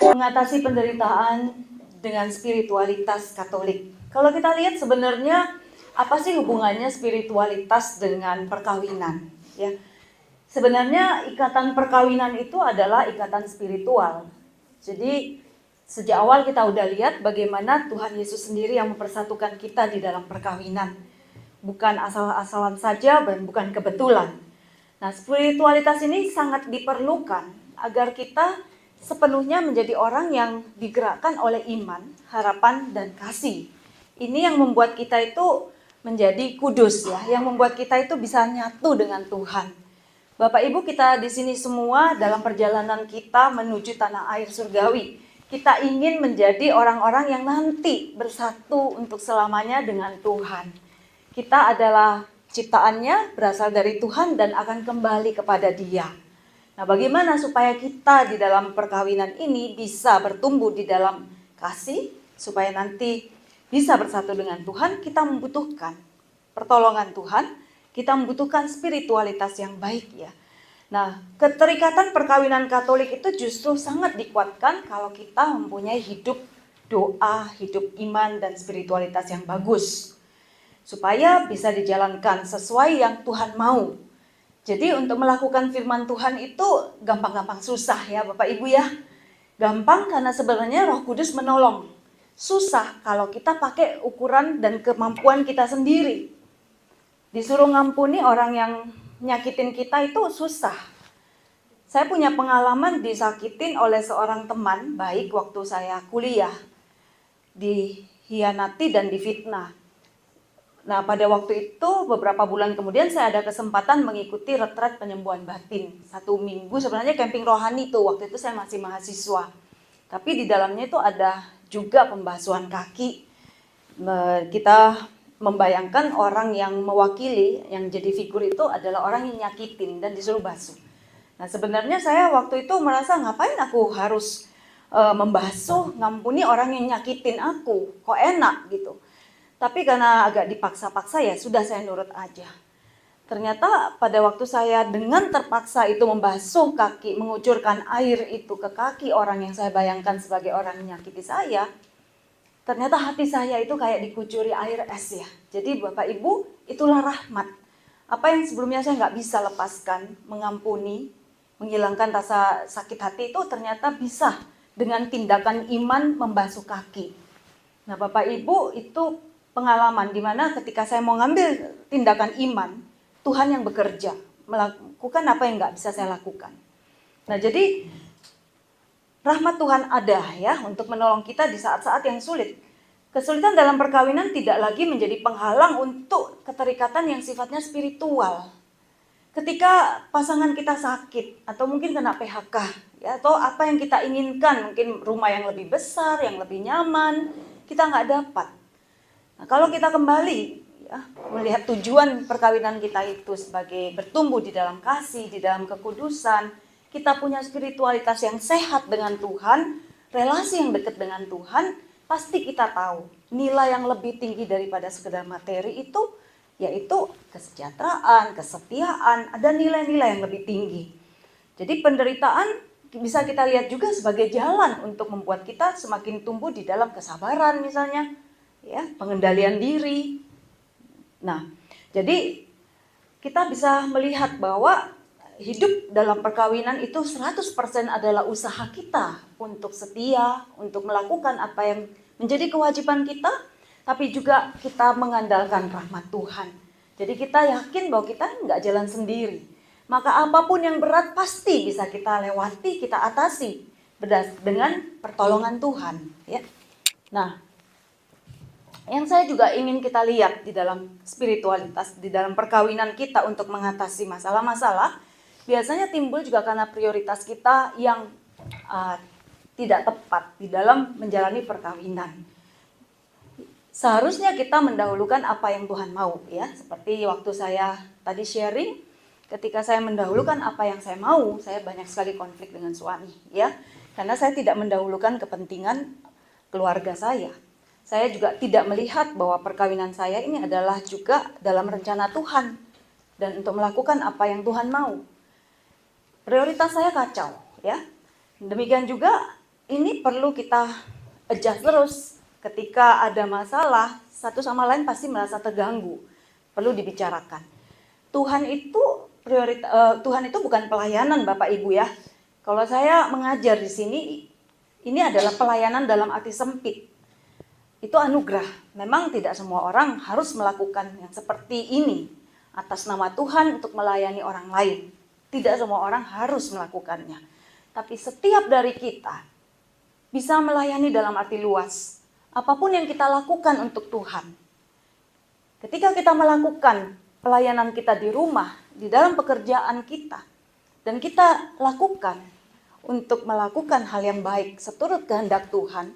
Mengatasi penderitaan dengan spiritualitas Katolik. Kalau kita lihat sebenarnya apa sih hubungannya spiritualitas dengan perkawinan? Ya, sebenarnya ikatan perkawinan itu adalah ikatan spiritual. Jadi sejak awal kita udah lihat bagaimana Tuhan Yesus sendiri yang mempersatukan kita di dalam perkawinan. Bukan asal-asalan saja dan bukan kebetulan. Nah, spiritualitas ini sangat diperlukan agar kita sepenuhnya menjadi orang yang digerakkan oleh iman, harapan, dan kasih. Ini yang membuat kita itu menjadi kudus ya, yang membuat kita itu bisa nyatu dengan Tuhan. Bapak Ibu, kita di sini semua dalam perjalanan kita menuju tanah air surgawi. Kita ingin menjadi orang-orang yang nanti bersatu untuk selamanya dengan Tuhan. Kita adalah ciptaannya, berasal dari Tuhan dan akan kembali kepada Dia. Nah, bagaimana supaya kita di dalam perkawinan ini bisa bertumbuh di dalam kasih, supaya nanti bisa bersatu dengan Tuhan, kita membutuhkan pertolongan Tuhan, kita membutuhkan spiritualitas yang baik ya. Nah, keterikatan perkawinan Katolik itu justru sangat dikuatkan kalau kita mempunyai hidup doa, hidup iman dan spiritualitas yang bagus. Supaya bisa dijalankan sesuai yang Tuhan mau. Jadi untuk melakukan firman Tuhan itu gampang-gampang susah ya Bapak Ibu ya. Gampang karena sebenarnya Roh Kudus menolong. Susah kalau kita pakai ukuran dan kemampuan kita sendiri. Disuruh ngampuni orang yang nyakitin kita itu susah. Saya punya pengalaman disakitin oleh seorang teman baik waktu saya kuliah. Dihianati dan difitnah. Nah, pada waktu itu beberapa bulan kemudian saya ada kesempatan mengikuti retret penyembuhan batin. 1 minggu sebenarnya camping rohani tuh, waktu itu saya masih mahasiswa. Tapi di dalamnya itu ada juga pembasuhan kaki. Kita membayangkan orang yang mewakili, yang jadi figur itu adalah orang yang nyakitin dan disuruh basuh. Nah, sebenarnya saya waktu itu merasa ngapain aku harus membasuh, ngampuni orang yang nyakitin aku. Kok enak gitu. Tapi karena agak dipaksa-paksa ya sudah saya nurut aja. Ternyata pada waktu saya dengan terpaksa itu membasuh kaki, mengucurkan air itu ke kaki orang yang saya bayangkan sebagai orang yang menyakiti saya, ternyata hati saya itu kayak dikucuri air es ya. Jadi Bapak Ibu, itulah rahmat. Apa yang sebelumnya saya nggak bisa lepaskan, mengampuni, menghilangkan rasa sakit hati itu ternyata bisa dengan tindakan iman membasuh kaki. Nah Bapak Ibu, itu pengalaman di mana ketika saya mau ngambil tindakan iman, Tuhan yang bekerja, melakukan apa yang nggak bisa saya lakukan. Nah jadi rahmat Tuhan ada ya untuk menolong kita di saat-saat yang sulit. Kesulitan dalam perkawinan tidak lagi menjadi penghalang untuk keterikatan yang sifatnya spiritual. Ketika pasangan kita sakit atau mungkin kena PHK, ya, atau apa yang kita inginkan, mungkin rumah yang lebih besar, yang lebih nyaman, kita nggak dapat. Nah, kalau kita kembali ya, melihat tujuan perkawinan kita itu sebagai bertumbuh di dalam kasih, di dalam kekudusan, kita punya spiritualitas yang sehat dengan Tuhan, relasi yang dekat dengan Tuhan, pasti kita tahu nilai yang lebih tinggi daripada sekedar materi itu yaitu kesejahteraan, kesetiaan, ada nilai-nilai yang lebih tinggi. Jadi penderitaan bisa kita lihat juga sebagai jalan untuk membuat kita semakin tumbuh di dalam kesabaran misalnya. Ya, pengendalian diri. Nah, jadi kita bisa melihat bahwa hidup dalam perkawinan itu 100% adalah usaha kita untuk setia, untuk melakukan apa yang menjadi kewajiban kita, tapi juga kita mengandalkan rahmat Tuhan. Jadi kita yakin bahwa kita nggak jalan sendiri. Maka apapun yang berat pasti bisa kita lewati, kita atasi dengan pertolongan Tuhan. Ya. Nah, yang saya juga ingin kita lihat di dalam spiritualitas, di dalam perkawinan kita untuk mengatasi masalah-masalah, biasanya timbul juga karena prioritas kita yang tidak tepat di dalam menjalani perkawinan. Seharusnya kita mendahulukan apa yang Tuhan mau ya, seperti waktu saya tadi sharing, ketika saya mendahulukan apa yang saya mau, saya banyak sekali konflik dengan suami ya, karena saya tidak mendahulukan kepentingan keluarga saya. Saya juga tidak melihat bahwa perkawinan saya ini adalah juga dalam rencana Tuhan dan untuk melakukan apa yang Tuhan mau. prioritas saya kacau, ya. Demikian juga ini perlu kita adjust terus. Ketika ada masalah, satu sama lain pasti merasa terganggu. Perlu dibicarakan. Tuhan itu bukan pelayanan Bapak Ibu ya. Kalau saya mengajar di sini, ini adalah pelayanan dalam arti sempit. Itu anugerah. Memang tidak semua orang harus melakukan yang seperti ini atas nama Tuhan untuk melayani orang lain. Tidak semua orang harus melakukannya. Tapi setiap dari kita bisa melayani dalam arti luas. Apapun yang kita lakukan untuk Tuhan. Ketika kita melakukan pelayanan kita di rumah, di dalam pekerjaan kita, dan kita lakukan untuk melakukan hal yang baik seturut kehendak Tuhan,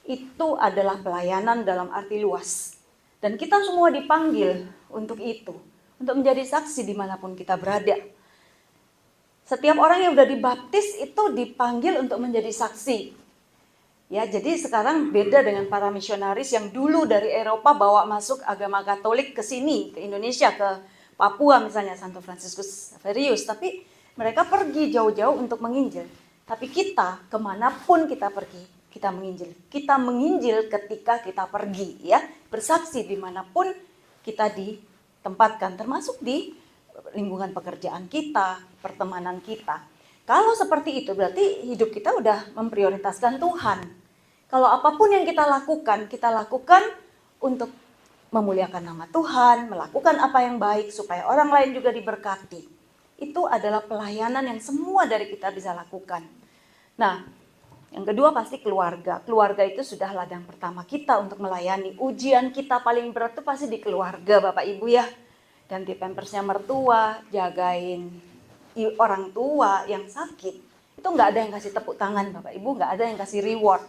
itu adalah pelayanan dalam arti luas. Dan kita semua dipanggil untuk itu, untuk menjadi saksi dimanapun kita berada. Setiap orang yang sudah dibaptis itu dipanggil untuk menjadi saksi. Ya, jadi sekarang beda dengan para misionaris yang dulu dari Eropa bawa masuk agama Katolik ke sini, ke Indonesia, ke Papua misalnya, Santo Fransiskus Xaverius. Tapi mereka pergi jauh-jauh untuk menginjil. Tapi kita, kemanapun kita pergi, kita menginjil. Kita menginjil ketika kita pergi, ya, bersaksi dimanapun kita ditempatkan, termasuk di lingkungan pekerjaan kita, pertemanan kita. Kalau seperti itu berarti hidup kita udah memprioritaskan Tuhan. Kalau apapun yang kita lakukan untuk memuliakan nama Tuhan, melakukan apa yang baik supaya orang lain juga diberkati. Itu adalah pelayanan yang semua dari kita bisa lakukan. Nah, yang kedua pasti keluarga. Keluarga itu sudah ladang pertama kita untuk melayani. Ujian kita paling berat itu pasti di keluarga Bapak Ibu ya. Ganti pampersnya mertua, jagain orang tua yang sakit, itu nggak ada yang kasih tepuk tangan Bapak Ibu, nggak ada yang kasih reward.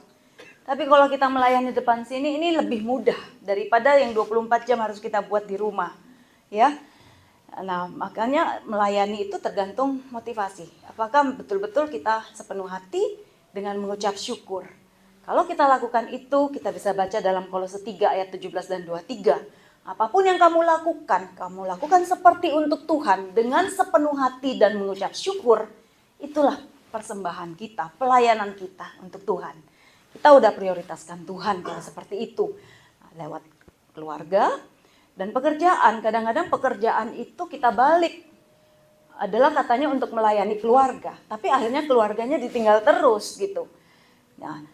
Tapi kalau kita melayani depan sini, ini lebih mudah daripada yang 24 jam harus kita buat di rumah, ya. Nah, makanya melayani itu tergantung motivasi. Apakah betul-betul kita sepenuh hati dengan mengucap syukur. Kalau kita lakukan itu, kita bisa baca dalam Kolose 3 ayat 17 dan 23. Apapun yang kamu lakukan seperti untuk Tuhan dengan sepenuh hati dan mengucap syukur. Itulah persembahan kita, pelayanan kita untuk Tuhan. Kita udah prioritaskan Tuhan kalau seperti itu. Lewat keluarga dan pekerjaan. Kadang-kadang pekerjaan itu kita balik. Adalah katanya untuk melayani keluarga. Tapi akhirnya keluarganya ditinggal terus gitu. Nah,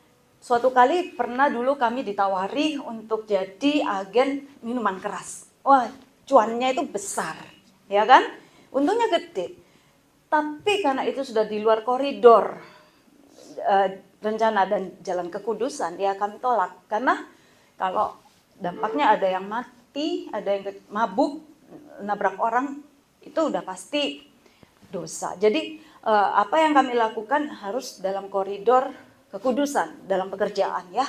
suatu kali pernah dulu kami ditawari untuk jadi agen minuman keras. Wah, cuannya itu besar, ya kan? Untungnya gede. Tapi karena itu sudah di luar koridor rencana dan jalan kekudusan, ya kami tolak. Karena kalau dampaknya ada yang mati, ada yang mabuk, nabrak orang, itu udah pasti dosa. Jadi apa yang kami lakukan harus dalam koridor kekudusan dalam pekerjaan ya.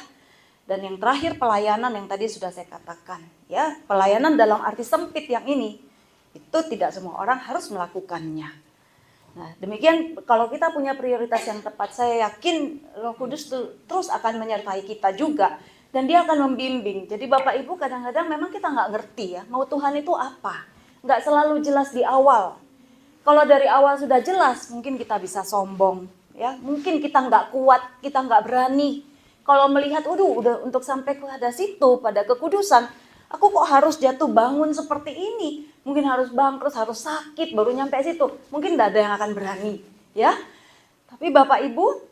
Dan yang terakhir pelayanan yang tadi sudah saya katakan ya, pelayanan dalam arti sempit yang ini itu tidak semua orang harus melakukannya. Nah, demikian kalau kita punya prioritas yang tepat, saya yakin Roh Kudus terus akan menyertai kita juga dan dia akan membimbing. Jadi Bapak Ibu kadang-kadang memang kita nggak ngerti ya, mau Tuhan itu apa? Nggak selalu jelas di awal. Kalau dari awal sudah jelas, mungkin kita bisa sombong. Ya, mungkin kita nggak kuat, kita nggak berani. Kalau melihat, udah untuk sampai pada situ, pada kekudusan, aku kok harus jatuh bangun seperti ini? Mungkin harus bangkrut, harus sakit, baru nyampe situ. Mungkin nggak ada yang akan berani, ya. Tapi Bapak Ibu,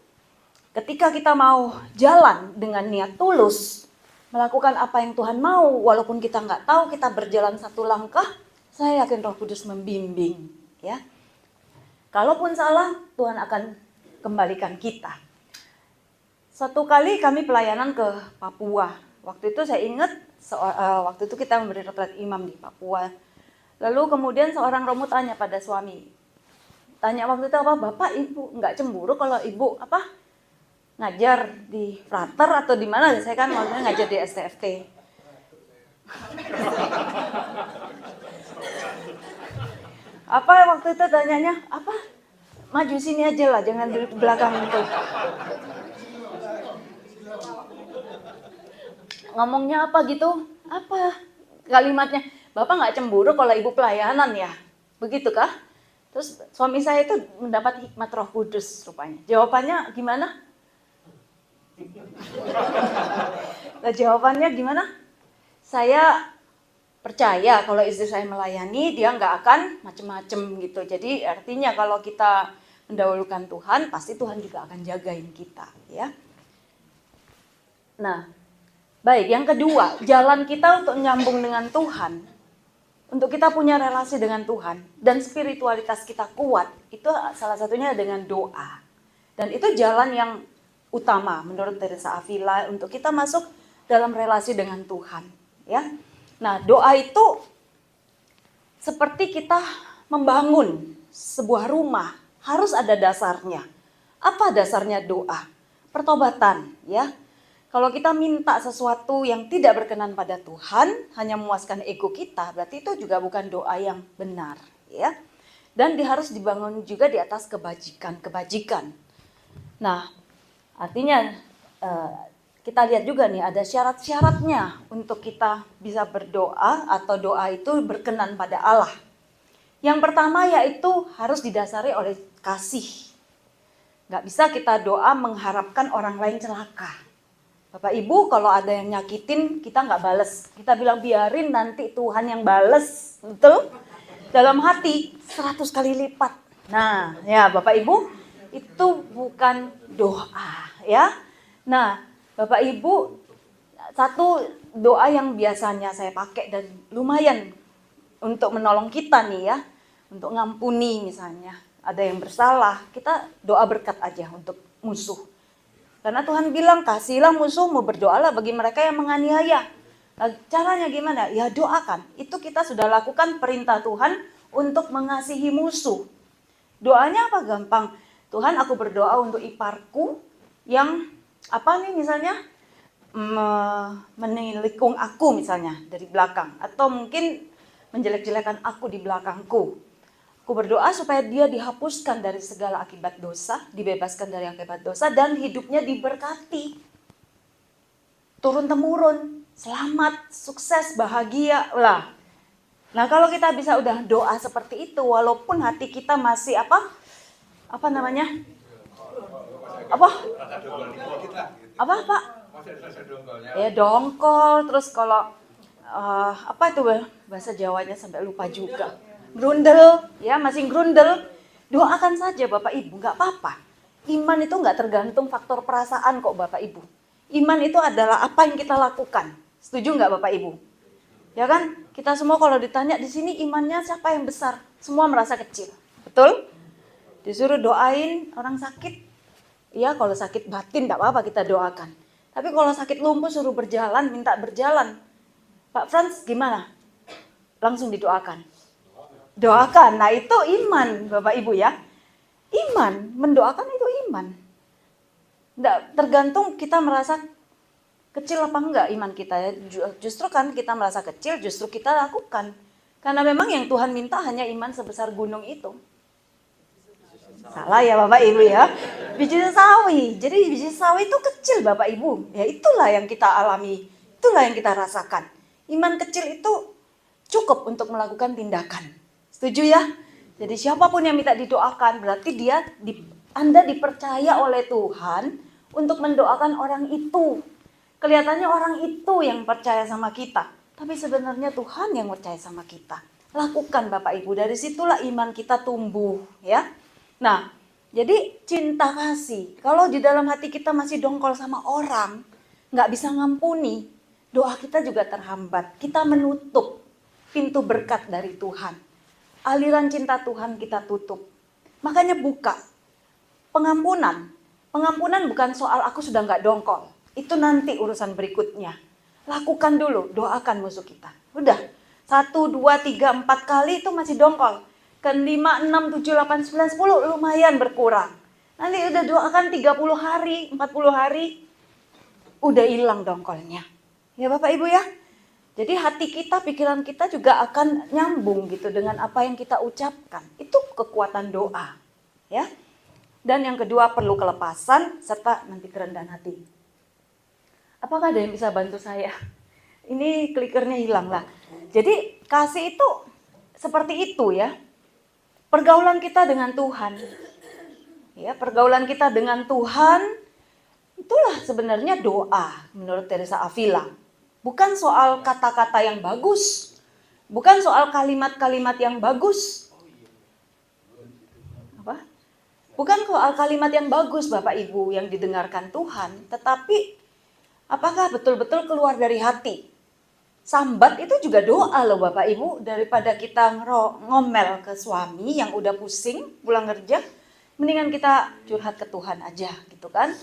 ketika kita mau jalan dengan niat tulus, melakukan apa yang Tuhan mau, walaupun kita nggak tahu, kita berjalan satu langkah, saya yakin Roh Kudus membimbing, ya. Kalaupun salah, Tuhan akan kembalikan kita. Suatu kali kami pelayanan ke Papua. Waktu itu saya ingat, waktu itu kita memberi retret imam di Papua. Lalu kemudian seorang romo tanya pada suami. Tanya waktu itu apa, Bapak Ibu nggak cemburu kalau Ibu ngajar di Frater atau di mana? Saya kan waktu ngajar di STFT. Apa waktu itu tanyanya? Apa? Maju sini aja lah, jangan di belakang itu. Ngomongnya apa gitu? Apa kalimatnya? Bapak nggak cemburu kalau Ibu pelayanan ya? Begitu kah? Terus suami saya itu mendapat hikmat Roh Kudus rupanya. Jawabannya gimana? Nah, jawabannya gimana? Saya percaya kalau istri saya melayani, dia nggak akan macem-macem gitu. Jadi artinya kalau kita mendahulukan Tuhan, pasti Tuhan juga akan jagain kita, ya. Nah, baik. Yang kedua, jalan kita untuk nyambung dengan Tuhan, untuk kita punya relasi dengan Tuhan dan spiritualitas kita kuat, itu salah satunya dengan doa. Dan itu jalan yang utama menurut Teresa Avila untuk kita masuk dalam relasi dengan Tuhan, ya. Nah, doa itu seperti kita membangun sebuah rumah, harus ada dasarnya. Apa dasarnya doa? Pertobatan, ya. Kalau kita minta sesuatu yang tidak berkenan pada Tuhan, hanya memuaskan ego kita, berarti itu juga bukan doa yang benar, ya. Dan harus dibangun juga di atas kebajikan. Nah, artinya kita lihat juga nih ada syarat-syaratnya untuk kita bisa berdoa atau doa itu berkenan pada Allah. Yang pertama yaitu harus didasari oleh kasih. Gak bisa kita doa mengharapkan orang lain celaka. Bapak Ibu kalau ada yang nyakitin kita gak bales. Kita bilang biarin nanti Tuhan yang bales. Betul? Dalam hati 100 kali lipat. Nah ya Bapak Ibu itu bukan doa, ya. Nah Bapak Ibu, satu doa yang biasanya saya pakai dan lumayan untuk menolong kita nih ya, untuk ngampuni misalnya, ada yang bersalah, kita doa berkat aja untuk musuh. Karena Tuhan bilang, kasihilah musuhmu, berdoalah bagi mereka yang menganiaya. Nah, caranya gimana? Ya doakan, itu kita sudah lakukan perintah Tuhan untuk mengasihi musuh. Doanya apa? Gampang. Tuhan, aku berdoa untuk iparku yang apa nih misalnya menelikung aku misalnya dari belakang, atau mungkin menjelek-jelekan aku di belakangku. Aku berdoa supaya dia dihapuskan dari segala akibat dosa, dibebaskan dari akibat dosa, dan hidupnya diberkati. Turun-temurun, selamat, sukses, bahagia lah. Nah kalau kita bisa udah doa seperti itu, walaupun hati kita masih apa namanya? Apa Pak? Ya dongkol, terus kalau apa itu bahasa Jawanya sampai lupa juga. Grundel, ya masih grundel. Doakan saja Bapak Ibu, nggak apa-apa. Iman itu nggak tergantung faktor perasaan kok Bapak Ibu. Iman itu adalah apa yang kita lakukan. Setuju nggak Bapak Ibu? Ya kan? Kita semua kalau ditanya di sini imannya siapa yang besar? Semua merasa kecil. Betul? Disuruh doain orang sakit. Ya kalau sakit batin tidak apa-apa kita doakan. Tapi kalau sakit lumpuh suruh berjalan, minta berjalan. Pak Frans gimana? Langsung didoakan. Doakan, nah itu iman Bapak Ibu ya. Iman, mendoakan itu iman. Tidak tergantung kita merasa kecil apa enggak iman kita ya. Justru kan kita merasa kecil, justru kita lakukan. Karena memang yang Tuhan minta hanya iman sebesar gunung itu. Salah ya Bapak Ibu ya. Biji sawi. Jadi biji sawi itu kecil Bapak Ibu. Ya itulah yang kita alami. Itulah yang kita rasakan. Iman kecil itu cukup untuk melakukan tindakan. Setuju ya? Jadi siapapun yang minta didoakan berarti Anda dipercaya oleh Tuhan untuk mendoakan orang itu. Kelihatannya orang itu yang percaya sama kita. Tapi sebenarnya Tuhan yang percaya sama kita. Lakukan Bapak Ibu. Dari situlah iman kita tumbuh ya. Nah, jadi cinta kasih. Kalau di dalam hati kita masih dongkol sama orang, nggak bisa ngampuni, doa kita juga terhambat. Kita menutup pintu berkat dari Tuhan. Aliran cinta Tuhan kita tutup. Makanya buka. Pengampunan. Pengampunan bukan soal aku sudah nggak dongkol. Itu nanti urusan berikutnya. Lakukan dulu, doakan musuh kita. Udah, 1, 2, 3, 4 kali itu masih dongkol. Kan 5, 6, 7, 8, 9, 10 lumayan berkurang. Nanti udah doakan 30 hari, 40 hari. Udah hilang dongkolnya. Ya Bapak Ibu ya. Jadi hati kita, pikiran kita juga akan nyambung gitu dengan apa yang kita ucapkan. Itu kekuatan doa. Ya. Dan yang kedua perlu kelepasan serta nanti kerendahan hati. Apakah ada yang bisa bantu saya? Ini klikernya hilang lah. Jadi kasih itu seperti itu ya. pergaulan kita dengan Tuhan. Ya, pergaulan kita dengan Tuhan itulah sebenarnya doa menurut Teresa Avila. Bukan soal kata-kata yang bagus, bukan soal kalimat-kalimat yang bagus. Apa? Bukan soal kalimat yang bagus Bapak Ibu yang didengarkan Tuhan, tetapi apakah betul-betul keluar dari hati? Sambat itu juga doa loh Bapak Ibu, daripada kita ngomel ke suami yang udah pusing pulang kerja, mendingan kita curhat ke Tuhan aja gitu kan.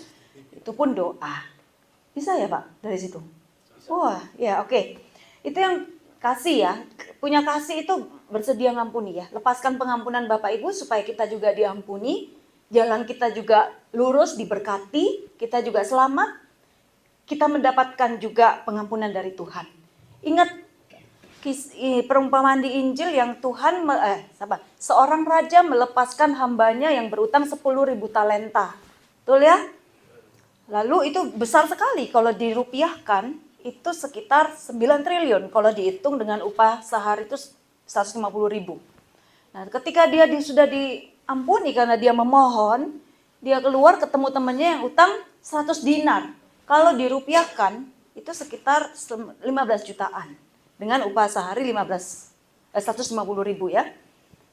Itu pun doa. Bisa ya Pak dari situ? Wah ya oke. Itu yang kasih ya. Punya kasih itu bersedia ngampuni ya. Lepaskan pengampunan Bapak Ibu supaya kita juga diampuni. Jalan kita juga lurus, diberkati. Kita juga selamat. Kita mendapatkan juga pengampunan dari Tuhan. Ingat perumpamaan di Injil yang Tuhan, seorang raja melepaskan hambanya yang berutang 10.000 talenta. Betul ya? Lalu itu besar sekali kalau dirupiahkan, itu sekitar 9 triliun kalau dihitung dengan upah sehari itu 150.000. Nah, ketika dia sudah diampuni karena dia memohon, dia keluar ketemu temannya yang utang 100 dinar. Kalau dirupiahkan itu sekitar 15 jutaan. Dengan upah sehari 150.000 ya.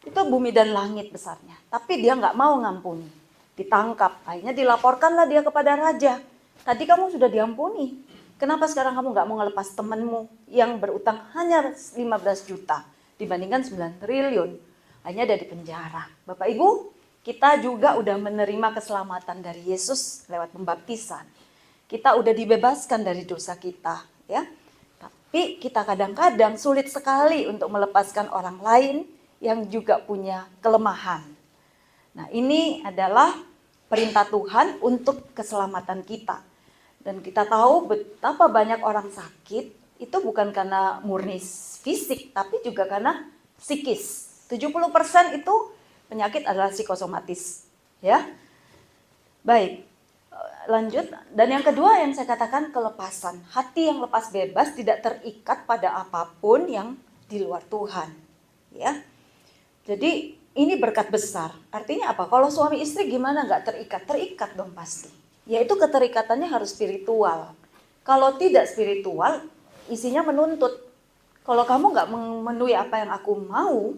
Itu bumi dan langit besarnya. Tapi dia nggak mau ngampuni. Ditangkap. Akhirnya dilaporkanlah dia kepada raja. Tadi kamu sudah diampuni. Kenapa sekarang kamu nggak mau ngelepas temanmu yang berutang hanya 15 juta dibandingkan 9 triliun. Hanya ada di penjara. Bapak Ibu, kita juga udah menerima keselamatan dari Yesus lewat pembaptisan. Kita udah dibebaskan dari dosa kita, ya. Tapi kita kadang-kadang sulit sekali untuk melepaskan orang lain yang juga punya kelemahan. Nah, ini adalah perintah Tuhan untuk keselamatan kita. Dan kita tahu betapa banyak orang sakit itu bukan karena murni fisik, tapi juga karena psikis. 70% itu penyakit adalah psikosomatis, ya. Baik. Lanjut, dan yang kedua yang saya katakan kelepasan. Hati yang lepas bebas tidak terikat pada apapun yang di luar Tuhan. Ya, jadi ini berkat besar. Artinya apa? Kalau suami istri gimana nggak terikat? Terikat dong pasti. Yaitu keterikatannya harus spiritual. Kalau tidak spiritual, isinya menuntut. Kalau kamu nggak memenuhi apa yang aku mau,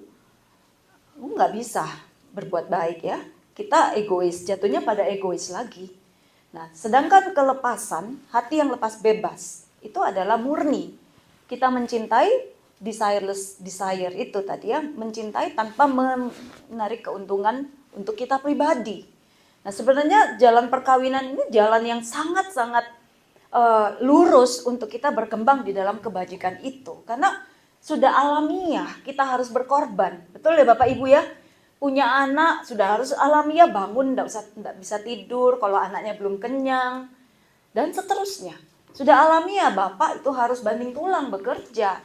kamu nggak bisa berbuat baik ya. Kita egois, jatuhnya pada egois lagi. Nah, sedangkan kelepasan, hati yang lepas bebas, itu adalah murni. Kita mencintai desireless desire itu tadi ya, mencintai tanpa menarik keuntungan untuk kita pribadi. Nah, sebenarnya jalan perkawinan ini jalan yang sangat-sangat lurus untuk kita berkembang di dalam kebajikan itu. Karena sudah alamiah, kita harus berkorban. Betul ya Bapak Ibu ya? Punya anak sudah harus alamiah, bangun enggak bisa tidur kalau anaknya belum kenyang dan seterusnya. Sudah alamiah Bapak itu harus banting tulang bekerja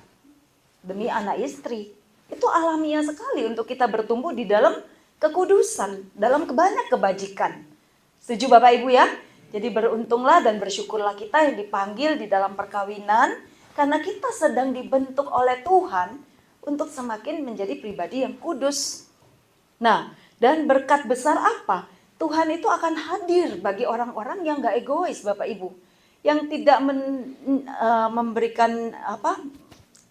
demi anak istri. Itu alamiah sekali untuk kita bertumbuh di dalam kekudusan, dalam banyak kebajikan. Setuju Bapak Ibu ya? Jadi beruntunglah dan bersyukurlah kita yang dipanggil di dalam perkawinan karena kita sedang dibentuk oleh Tuhan untuk semakin menjadi pribadi yang kudus. Nah, dan berkat besar apa? Tuhan itu akan hadir bagi orang-orang yang gak egois, Bapak Ibu. Yang tidak memberikan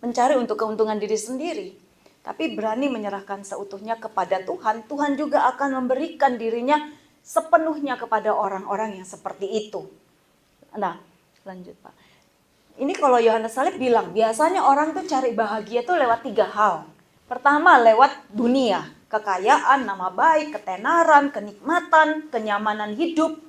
mencari untuk keuntungan diri sendiri. Tapi berani menyerahkan seutuhnya kepada Tuhan. Tuhan juga akan memberikan dirinya sepenuhnya kepada orang-orang yang seperti itu. Nah, lanjut Pak. Ini kalau Yohanes Salib bilang, biasanya orang tuh cari bahagia tuh lewat 3 hal. Pertama, lewat dunia. Kekayaan, nama baik, ketenaran, kenikmatan, kenyamanan hidup.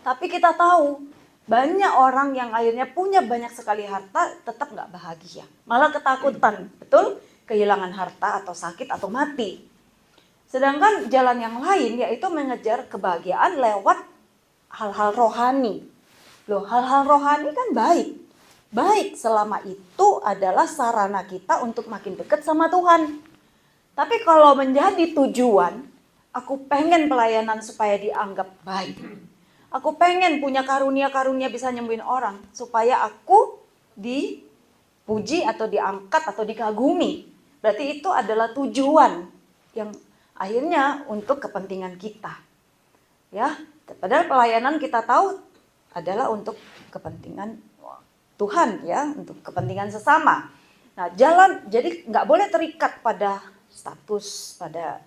Tapi kita tahu banyak orang yang akhirnya punya banyak sekali harta tetap nggak bahagia. Malah ketakutan, betul? Kehilangan harta atau sakit atau mati. Sedangkan jalan yang lain yaitu mengejar kebahagiaan lewat hal-hal rohani. Loh, hal-hal rohani kan baik. Baik selama itu adalah sarana kita untuk makin dekat sama Tuhan. Tapi kalau menjadi tujuan, aku pengen pelayanan supaya dianggap baik. Aku pengen punya karunia-karunia bisa nyembuhin orang. Supaya aku dipuji atau diangkat atau dikagumi. Berarti itu adalah tujuan yang akhirnya untuk kepentingan kita. Ya, padahal pelayanan kita tahu adalah untuk kepentingan Tuhan ya, untuk kepentingan sesama. Nah, jadi nggak boleh terikat pada status, pada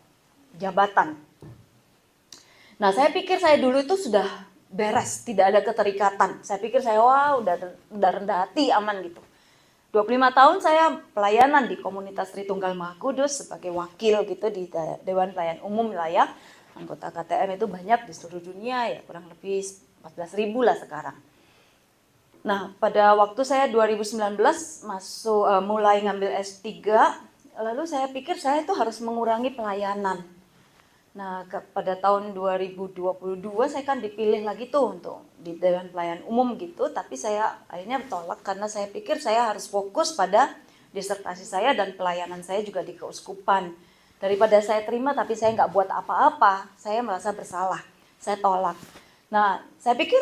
jabatan. Nah, saya pikir saya dulu itu sudah beres, tidak ada keterikatan. Saya pikir saya udah rendah hati, aman gitu. 25 tahun saya pelayanan di komunitas Tritunggal Maha Kudus sebagai wakil gitu di Dewan Pelayan Umum wilayah. Anggota KTM itu banyak di seluruh dunia ya, kurang lebih 14.000 lah sekarang. Nah, pada waktu saya 2019 mulai ngambil S3, lalu saya pikir saya itu harus mengurangi pelayanan. Nah, pada tahun 2022 saya kan dipilih lagi tuh untuk di Dewan Pelayan Umum gitu, tapi saya akhirnya tolak karena saya pikir saya harus fokus pada disertasi saya dan pelayanan saya juga di keuskupan. Daripada saya terima tapi saya nggak buat apa-apa, saya merasa bersalah, saya tolak. Nah, saya pikir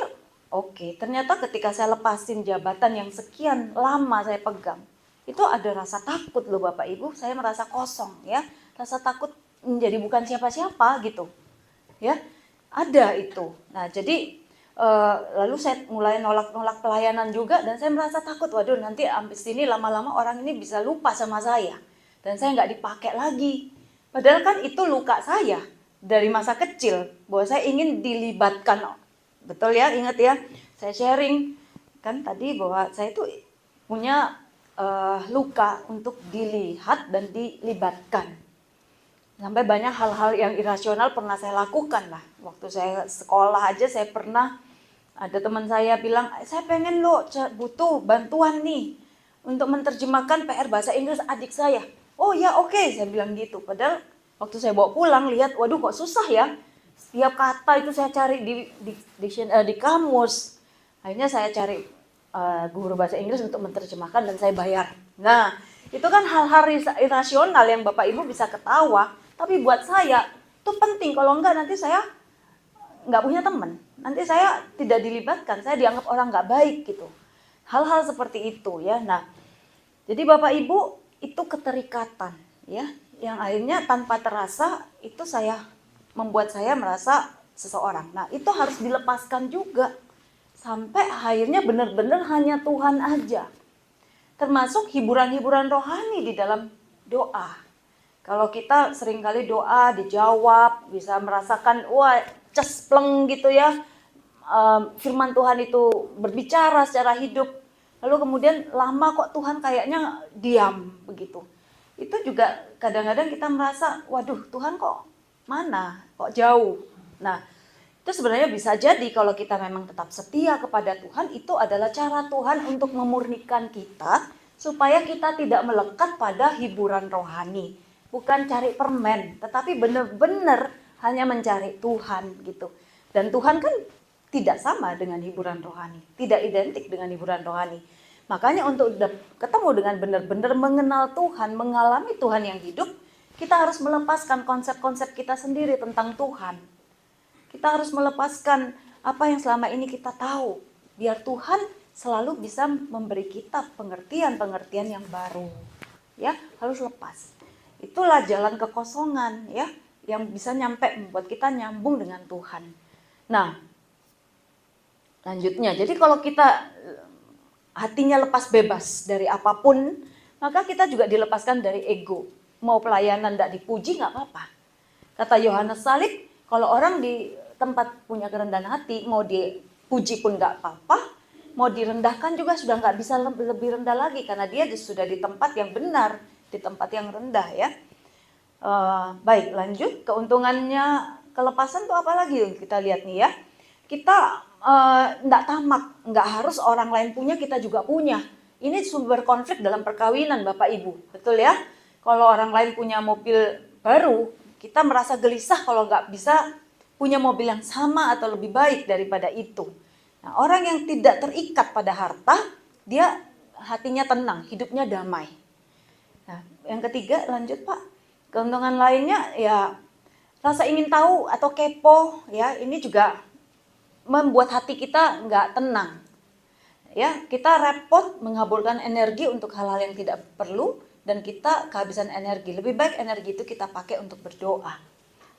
oke, ternyata ketika saya lepasin jabatan yang sekian lama saya pegang, itu ada rasa takut loh Bapak Ibu, saya merasa kosong ya, rasa takut menjadi bukan siapa-siapa gitu, ya ada itu. Nah jadi lalu saya mulai nolak pelayanan juga dan saya merasa takut, waduh nanti sampai sini lama-lama orang ini bisa lupa sama saya dan saya nggak dipakai lagi. Padahal kan itu luka saya dari masa kecil bahwa saya ingin dilibatkan, betul ya, ingat ya, saya sharing kan tadi bahwa saya itu punya luka untuk dilihat dan dilibatkan. Sampai banyak hal-hal yang irasional pernah saya lakukan lah. Waktu saya sekolah aja saya pernah, ada teman saya bilang, saya pengen lo butuh bantuan nih untuk menerjemahkan PR bahasa Inggris adik saya. Oh ya oke, saya bilang gitu. Padahal waktu saya bawa pulang lihat, waduh kok susah ya. Setiap kata itu saya cari di kamus. Akhirnya saya cari guru bahasa Inggris untuk menerjemahkan dan saya bayar. Nah, itu kan hal-hal irasional yang Bapak Ibu bisa ketawa. Tapi buat saya itu penting, kalau enggak nanti saya nggak punya teman. Nanti saya tidak dilibatkan, saya dianggap orang nggak baik gitu. Hal-hal seperti itu ya. Nah, jadi Bapak Ibu itu keterikatan ya, yang akhirnya tanpa terasa itu membuat saya merasa seseorang. Nah, itu harus dilepaskan juga. Sampai akhirnya benar-benar hanya Tuhan aja. Termasuk hiburan-hiburan rohani di dalam doa. Kalau kita seringkali doa dijawab, bisa merasakan cespleng gitu ya, firman Tuhan itu berbicara secara hidup, lalu kemudian lama kok Tuhan kayaknya diam begitu. Itu juga kadang-kadang kita merasa, waduh Tuhan kok mana, kok jauh. Nah, itu sebenarnya bisa jadi kalau kita memang tetap setia kepada Tuhan, itu adalah cara Tuhan untuk memurnikan kita, supaya kita tidak melekat pada hiburan rohani. Bukan cari permen, tetapi benar-benar hanya mencari Tuhan gitu. Dan Tuhan kan tidak sama dengan hiburan rohani, tidak identik dengan hiburan rohani. Makanya untuk ketemu dengan benar-benar mengenal Tuhan, mengalami Tuhan yang hidup, kita harus melepaskan konsep-konsep kita sendiri tentang Tuhan. Kita harus melepaskan apa yang selama ini kita tahu, biar Tuhan selalu bisa memberi kita pengertian-pengertian yang baru. Ya, harus lepas. Itulah jalan kekosongan ya, yang bisa membuat kita nyambung dengan Tuhan. Nah, lanjutnya, jadi kalau kita hatinya lepas bebas dari apapun, maka kita juga dilepaskan dari ego. Mau pelayanan tidak dipuji nggak apa-apa. Kata Yohanes Salib, kalau orang di tempat punya kerendahan hati, mau dipuji pun nggak apa-apa, mau direndahkan juga sudah nggak bisa lebih rendah lagi, karena dia sudah di tempat yang benar, di tempat yang rendah ya. Baik, lanjut. Keuntungannya kelepasan tuh apa lagi kita lihat nih ya. Kita nggak tamak, nggak harus orang lain punya kita juga punya. Ini sumber konflik dalam perkawinan Bapak Ibu, betul ya. Kalau orang lain punya mobil baru, kita merasa gelisah kalau nggak bisa punya mobil yang sama atau lebih baik daripada itu. Nah, orang yang tidak terikat pada harta, dia hatinya tenang, hidupnya damai. Nah, yang ketiga, lanjut Pak. Keuntungan lainnya ya rasa ingin tahu atau kepo ya, ini juga membuat hati kita nggak tenang. Ya, kita repot menghaburkan energi untuk hal-hal yang tidak perlu dan kita kehabisan energi. Lebih baik energi itu kita pakai untuk berdoa.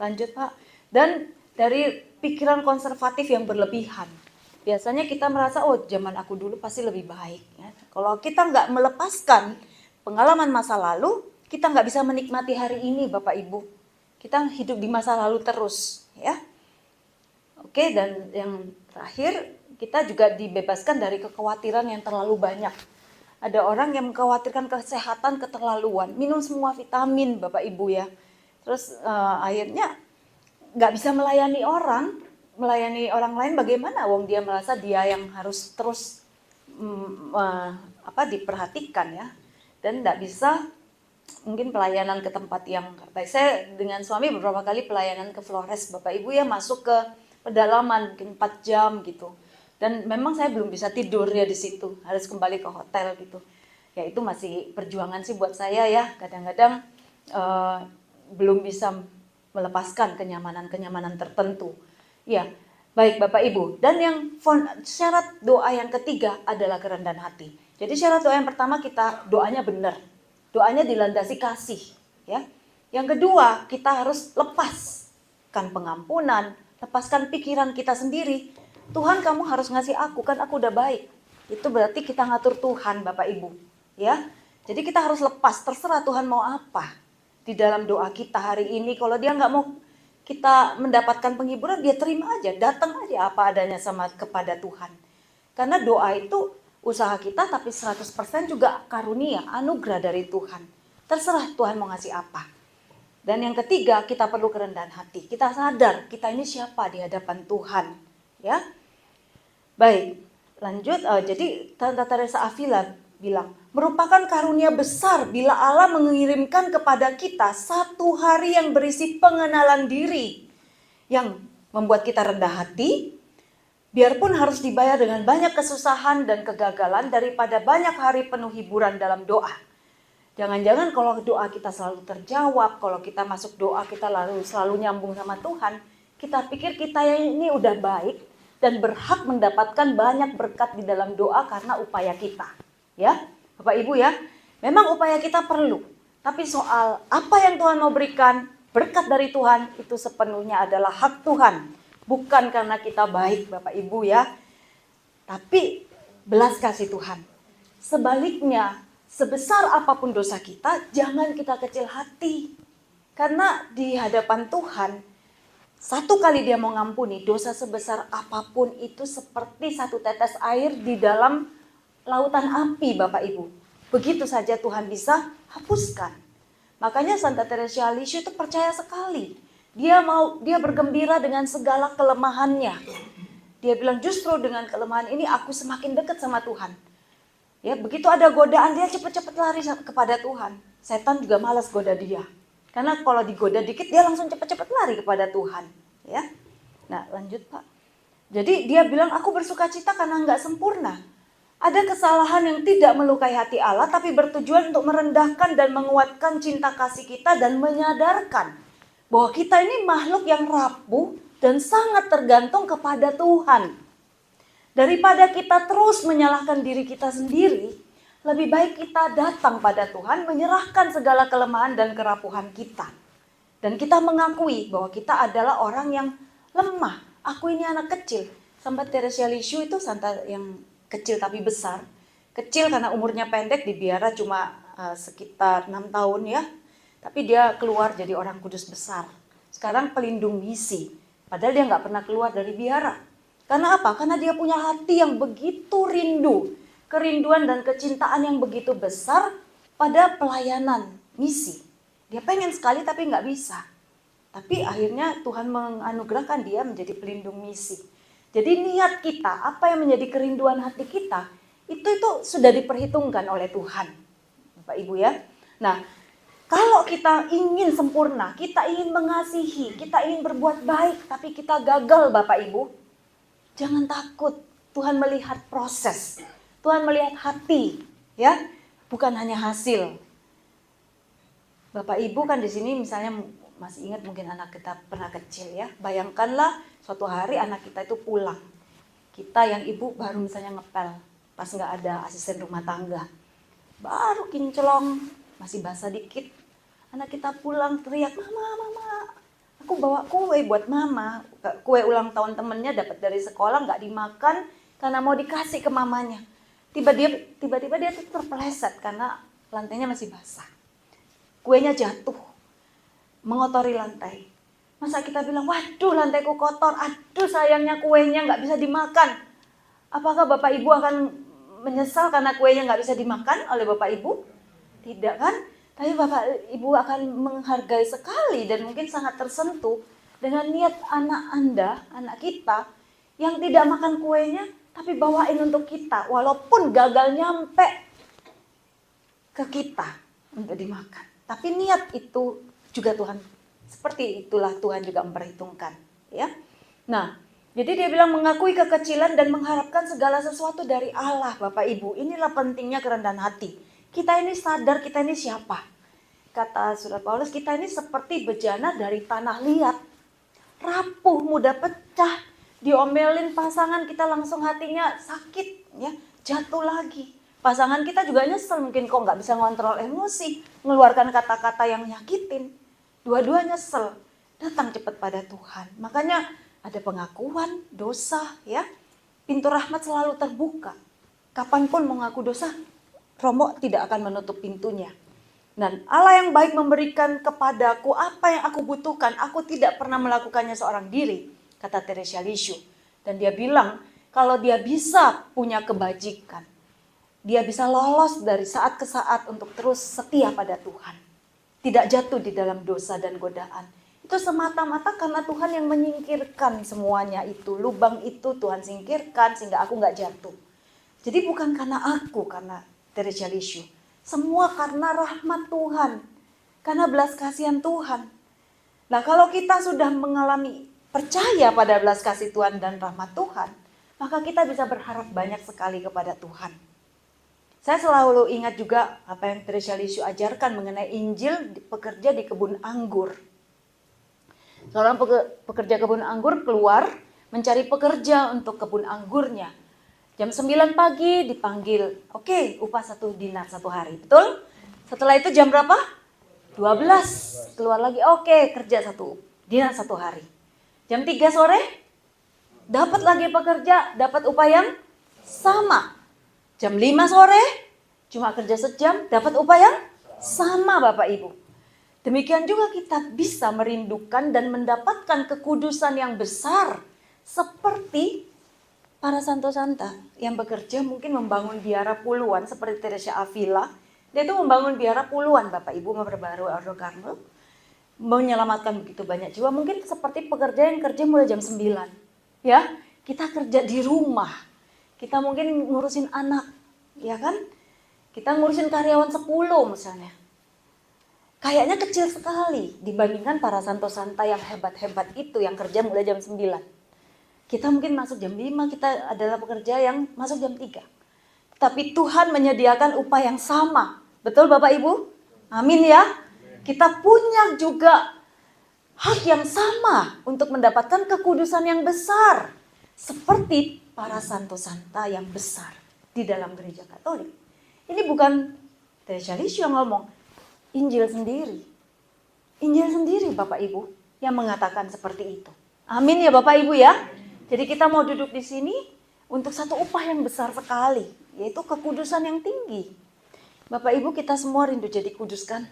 Lanjut Pak. Dan dari pikiran konservatif yang berlebihan. Biasanya kita merasa, oh zaman aku dulu pasti lebih baik. Ya. Kalau kita nggak melepaskan pengalaman masa lalu, kita nggak bisa menikmati hari ini Bapak Ibu. Kita hidup di masa lalu terus. Ya. Oke, dan yang terakhir, kita juga dibebaskan dari kekhawatiran yang terlalu banyak. Ada orang yang mengkhawatirkan kesehatan keterlaluan, minum semua vitamin Bapak Ibu ya. Terus akhirnya nggak bisa melayani orang lain bagaimana? Wong dia merasa dia yang harus terus diperhatikan ya, dan nggak bisa mungkin pelayanan ke tempat yang baik. Saya dengan suami beberapa kali pelayanan ke Flores Bapak Ibu ya, masuk ke pedalaman mungkin 4 jam gitu. Dan memang saya belum bisa tidur ya di situ, harus kembali ke hotel gitu. Ya itu masih perjuangan sih buat saya ya, kadang-kadang belum bisa melepaskan kenyamanan-kenyamanan tertentu. Ya, baik Bapak Ibu. Dan yang syarat doa yang ketiga adalah kerendahan hati. Jadi syarat doa yang pertama kita doanya benar. Doanya dilandasi kasih, ya. Yang kedua, kita harus lepaskan pengampunan, lepaskan pikiran kita sendiri. Tuhan, kamu harus ngasih aku, kan aku udah baik. Itu berarti kita ngatur Tuhan, Bapak Ibu, ya. Jadi kita harus lepas, terserah Tuhan mau apa di dalam doa kita hari ini. Kalau dia nggak mau kita mendapatkan penghiburan, dia terima aja, datang aja apa adanya kepada Tuhan. Karena doa itu usaha kita, tapi 100% juga karunia, anugerah dari Tuhan. Terserah Tuhan mau ngasih apa. Dan yang ketiga, kita perlu kerendahan hati. Kita sadar kita ini siapa di hadapan Tuhan, ya. Baik, lanjut. Jadi Tante Teresa Avila bilang, merupakan karunia besar bila Allah mengirimkan kepada kita satu hari yang berisi pengenalan diri, yang membuat kita rendah hati, biarpun harus dibayar dengan banyak kesusahan dan kegagalan daripada banyak hari penuh hiburan dalam doa. Jangan-jangan kalau doa kita selalu terjawab, kalau kita masuk doa kita selalu nyambung sama Tuhan, kita pikir kita ini udah baik dan berhak mendapatkan banyak berkat di dalam doa karena upaya kita. Ya, Bapak Ibu ya, memang upaya kita perlu. Tapi soal apa yang Tuhan mau berikan, berkat dari Tuhan itu sepenuhnya adalah hak Tuhan. Bukan karena kita baik Bapak Ibu ya, tapi belas kasih Tuhan. Sebaliknya, sebesar apapun dosa kita, jangan kita kecil hati. Karena di hadapan Tuhan, satu kali dia mau ngampuni, dosa sebesar apapun itu seperti satu tetes air di dalam lautan api Bapak Ibu. Begitu saja Tuhan bisa hapuskan. Makanya Santa Teresa Lisieux itu percaya sekali. Dia bergembira dengan segala kelemahannya. Dia bilang justru dengan kelemahan ini aku semakin dekat sama Tuhan. Ya, begitu ada godaan dia cepat-cepat lari kepada Tuhan. Setan juga malas goda dia. Karena kalau digoda dikit dia langsung cepat-cepat lari kepada Tuhan. Ya, nah lanjut Pak. Jadi dia bilang aku bersukacita karena nggak sempurna. Ada kesalahan yang tidak melukai hati Allah tapi bertujuan untuk merendahkan dan menguatkan cinta kasih kita dan menyadarkan bahwa kita ini makhluk yang rapuh dan sangat tergantung kepada Tuhan. Daripada kita terus menyalahkan diri kita sendiri, lebih baik kita datang pada Tuhan, menyerahkan segala kelemahan dan kerapuhan kita. Dan kita mengakui bahwa kita adalah orang yang lemah. Aku ini anak kecil. Santa Teresa Lisieux itu santa yang kecil tapi besar. Kecil karena umurnya pendek, dibiara cuma sekitar 6 tahun ya. Tapi dia keluar jadi orang kudus besar. Sekarang pelindung misi. Padahal dia nggak pernah keluar dari biara. Karena apa? Karena dia punya hati yang begitu rindu. Kerinduan dan kecintaan yang begitu besar pada pelayanan misi. Dia pengen sekali tapi nggak bisa. Tapi akhirnya Tuhan menganugerahkan dia menjadi pelindung misi. Jadi niat kita, apa yang menjadi kerinduan hati kita, itu sudah diperhitungkan oleh Tuhan. Bapak Ibu ya. Nah, kalau kita ingin sempurna, kita ingin mengasihi, kita ingin berbuat baik, tapi kita gagal Bapak Ibu, jangan takut. Tuhan melihat proses, Tuhan melihat hati, ya, bukan hanya hasil. Bapak Ibu kan di sini misalnya masih ingat mungkin anak kita pernah kecil ya. Bayangkanlah suatu hari anak kita itu pulang. Kita yang ibu baru misalnya ngepel, pas nggak ada asisten rumah tangga. Baru kinclong, masih basah dikit. Anak kita pulang teriak, mama, Aku bawa kue buat mama, kue ulang tahun temennya dapat dari sekolah, nggak dimakan karena mau dikasih ke mamanya. Tiba-tiba dia tuh terpeleset karena lantainya masih basah. Kuenya jatuh, mengotori lantai. Masa kita bilang, waduh lantaiku kotor, aduh sayangnya kuenya nggak bisa dimakan. Apakah Bapak Ibu akan menyesal karena kuenya nggak bisa dimakan oleh Bapak Ibu? Tidak kan? Tapi Bapak Ibu akan menghargai sekali dan mungkin sangat tersentuh dengan niat anak Anda, anak kita yang tidak makan kuenya tapi bawain untuk kita walaupun gagal nyampe ke kita untuk dimakan. Tapi niat itu juga Tuhan, seperti itulah Tuhan juga memperhitungkan, ya. Nah, jadi dia bilang mengakui kekecilan dan mengharapkan segala sesuatu dari Allah, Bapak Ibu. Inilah pentingnya kerendahan hati. Kita ini sadar kita ini siapa. Kata surat Paulus, kita ini seperti bejana dari tanah liat. Rapuh, mudah pecah. Diomelin pasangan kita langsung hatinya sakit, ya, jatuh lagi. Pasangan kita juga nyesel, mungkin kok nggak bisa ngontrol emosi, mengeluarkan kata-kata yang nyakitin. Dua-dua nyesel, datang cepat pada Tuhan. Makanya ada pengakuan dosa, ya. Pintu rahmat selalu terbuka. Kapanpun mengaku dosa, Romo tidak akan menutup pintunya. Dan Allah yang baik memberikan kepadaku apa yang aku butuhkan. Aku tidak pernah melakukannya seorang diri, kata Teresa Lisieux. Dan dia bilang, kalau dia bisa punya kebajikan, dia bisa lolos dari saat ke saat untuk terus setia pada Tuhan. Tidak jatuh di dalam dosa dan godaan. Itu semata-mata karena Tuhan yang menyingkirkan semuanya itu. Lubang itu Tuhan singkirkan sehingga aku nggak jatuh. Jadi bukan karena aku, karena Teresa Lisieux. Semua karena rahmat Tuhan. Karena belas kasihan Tuhan. Nah, kalau kita sudah mengalami percaya pada belas kasih Tuhan dan rahmat Tuhan, maka kita bisa berharap banyak sekali kepada Tuhan. Saya selalu ingat juga apa yang Teresa Lisieux ajarkan mengenai Injil pekerja di kebun anggur. Seorang pekerja kebun anggur keluar mencari pekerja untuk kebun anggurnya. Jam 9 pagi dipanggil, oke, upah 1 dinar 1 hari, betul? Setelah itu jam berapa? 12, keluar lagi, oke, kerja 1 dinar 1 hari. Jam 3 sore, dapat lagi pekerja, dapat upah yang sama. Jam 5 sore, cuma kerja sejam, dapat upah yang sama Bapak Ibu. Demikian juga kita bisa merindukan dan mendapatkan kekudusan yang besar seperti para santo-santa yang bekerja mungkin membangun biara puluhan seperti Teresa Avila. Dia itu membangun biara puluhan Bapak Ibu, memperbarui Ordo Karmel, menyelamatkan begitu banyak jiwa. Mungkin seperti pekerja yang kerja mulai jam 9. Ya, kita kerja di rumah. Kita mungkin ngurusin anak, ya kan? Kita ngurusin karyawan 10 misalnya. Kayaknya kecil sekali dibandingkan para santo-santa yang hebat-hebat itu yang kerja mulai jam 9. Kita mungkin masuk jam 5, kita adalah pekerja yang masuk jam 3. Tapi Tuhan menyediakan upah yang sama. Betul Bapak Ibu? Amin ya. Kita punya juga hak yang sama untuk mendapatkan kekudusan yang besar. Seperti para santo-santa yang besar di dalam gereja Katolik. Ini bukan Teresa Lisieux yang ngomong. Injil sendiri. Injil sendiri Bapak Ibu yang mengatakan seperti itu. Amin ya Bapak Ibu ya. Jadi kita mau duduk di sini untuk satu upah yang besar sekali, yaitu kekudusan yang tinggi. Bapak Ibu kita semua rindu jadi kudus kan?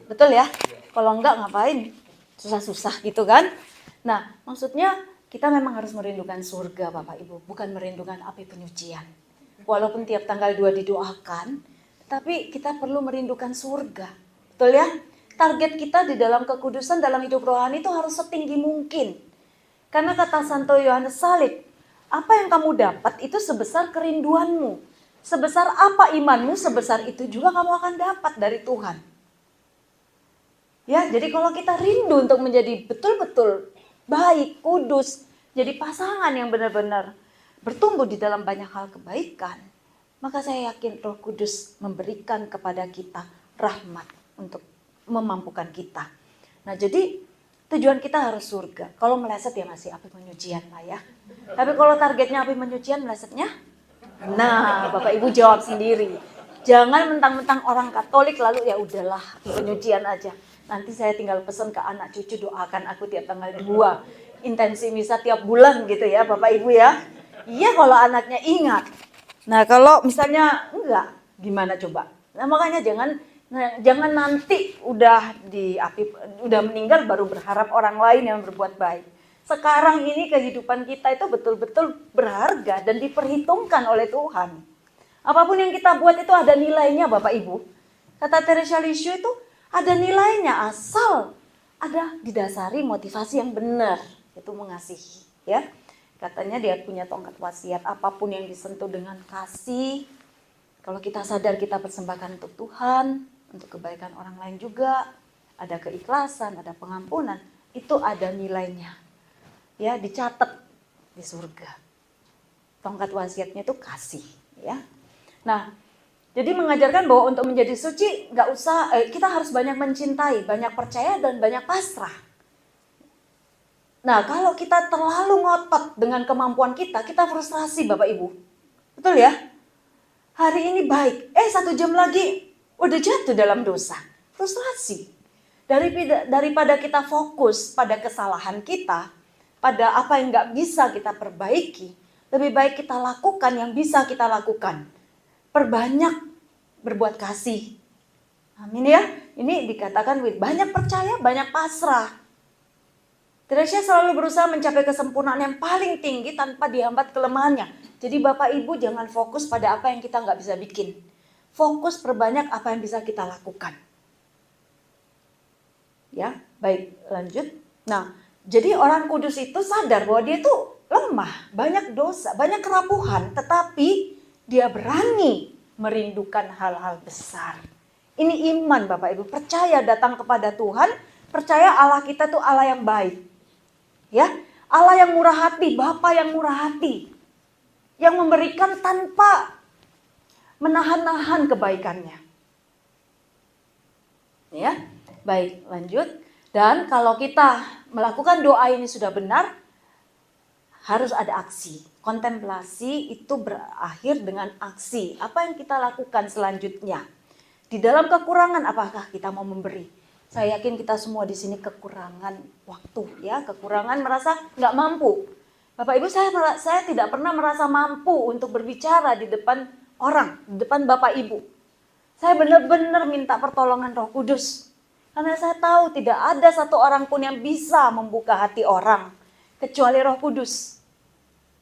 Betul ya? Kalau enggak ngapain? Susah-susah gitu kan? Nah maksudnya kita memang harus merindukan surga Bapak Ibu, bukan merindukan api penyucian. Walaupun tiap tanggal 2 didoakan, tapi kita perlu merindukan surga. Betul ya? Target kita di dalam kekudusan dalam hidup rohani itu harus setinggi mungkin. Karena kata Santo Yohanes Salib, apa yang kamu dapat itu sebesar kerinduanmu. Sebesar apa imanmu, sebesar itu juga kamu akan dapat dari Tuhan. Ya, jadi kalau kita rindu untuk menjadi betul-betul baik, kudus, jadi pasangan yang benar-benar bertumbuh di dalam banyak hal kebaikan, maka saya yakin Roh Kudus memberikan kepada kita rahmat untuk memampukan kita. Nah, jadi tujuan kita harus surga. Kalau meleset ya masih api penyucian lah ya. Tapi kalau targetnya api penyucian, melesetnya? Nah, Bapak Ibu jawab sendiri. Jangan mentang-mentang orang Katolik lalu ya udahlah api penyucian aja. Nanti saya tinggal pesan ke anak cucu, doakan aku tiap tanggal 2. Intensi misa tiap bulan gitu ya Bapak Ibu ya. Iya kalau anaknya ingat. Nah kalau misalnya enggak, gimana coba? Nah makanya jangan nanti udah meninggal baru berharap orang lain yang berbuat baik. Sekarang ini kehidupan kita itu betul-betul berharga dan diperhitungkan oleh Tuhan. Apapun yang kita buat itu ada nilainya Bapak Ibu. Kata Teresa Lisieux itu ada nilainya asal ada didasari motivasi yang benar, itu mengasihi ya. Katanya dia punya tongkat wasiat, apapun yang disentuh dengan kasih, kalau kita sadar kita persembahkan untuk Tuhan, untuk kebaikan orang lain juga, ada keikhlasan, ada pengampunan, itu ada nilainya. Ya, dicatat di surga. Tongkat wasiatnya itu kasih, ya. Nah, jadi mengajarkan bahwa untuk menjadi suci kita harus banyak mencintai, banyak percaya dan banyak pasrah. Nah, kalau kita terlalu ngotot dengan kemampuan kita frustrasi Bapak Ibu. Betul ya? Hari ini baik, 1 jam lagi udah jatuh dalam dosa. Frustrasi. Daripada kita fokus pada kesalahan kita, pada apa yang nggak bisa kita perbaiki, lebih baik kita lakukan yang bisa kita lakukan. Perbanyak berbuat kasih. Amin ya. Ini dikatakan banyak percaya, banyak pasrah. Teresa selalu berusaha mencapai kesempurnaan yang paling tinggi tanpa dihambat kelemahannya. Jadi Bapak Ibu jangan fokus pada apa yang kita nggak bisa bikin. Fokus perbanyak apa yang bisa kita lakukan. Ya, baik lanjut. Nah, jadi orang kudus itu sadar bahwa dia tuh lemah, banyak dosa, banyak kerapuhan, tetapi dia berani merindukan hal-hal besar. Ini iman Bapak Ibu, percaya datang kepada Tuhan, percaya Allah kita tuh Allah yang baik. Ya, Allah yang murah hati, Bapa yang murah hati. Yang memberikan tanpa menahan-nahan kebaikannya. Ya, baik lanjut. Dan kalau kita melakukan doa ini sudah benar, harus ada aksi. Kontemplasi itu berakhir dengan aksi. Apa yang kita lakukan selanjutnya? Di dalam kekurangan, apakah kita mau memberi? Saya yakin kita semua di sini kekurangan waktu, ya, kekurangan merasa nggak mampu. Bapak Ibu, saya tidak pernah merasa mampu untuk berbicara di depan orang, di depan Bapak Ibu. Saya benar-benar minta pertolongan Roh Kudus. Karena saya tahu tidak ada satu orang pun yang bisa membuka hati orang kecuali Roh Kudus.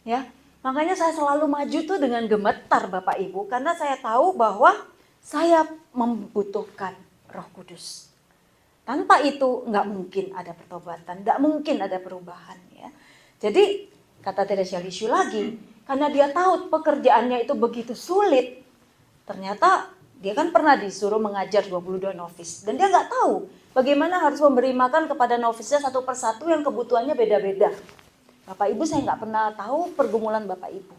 Ya, makanya saya selalu maju tuh dengan gemetar Bapak Ibu karena saya tahu bahwa saya membutuhkan Roh Kudus. Tanpa itu nggak mungkin ada pertobatan, nggak mungkin ada perubahan ya. Jadi kata Teresa Lisieux lagi, karena dia tahu pekerjaannya itu begitu sulit, ternyata dia kan pernah disuruh mengajar 22 novis. Dan dia nggak tahu bagaimana harus memberi makan kepada novisnya satu persatu yang kebutuhannya beda-beda. Bapak Ibu, saya nggak pernah tahu pergumulan Bapak Ibu.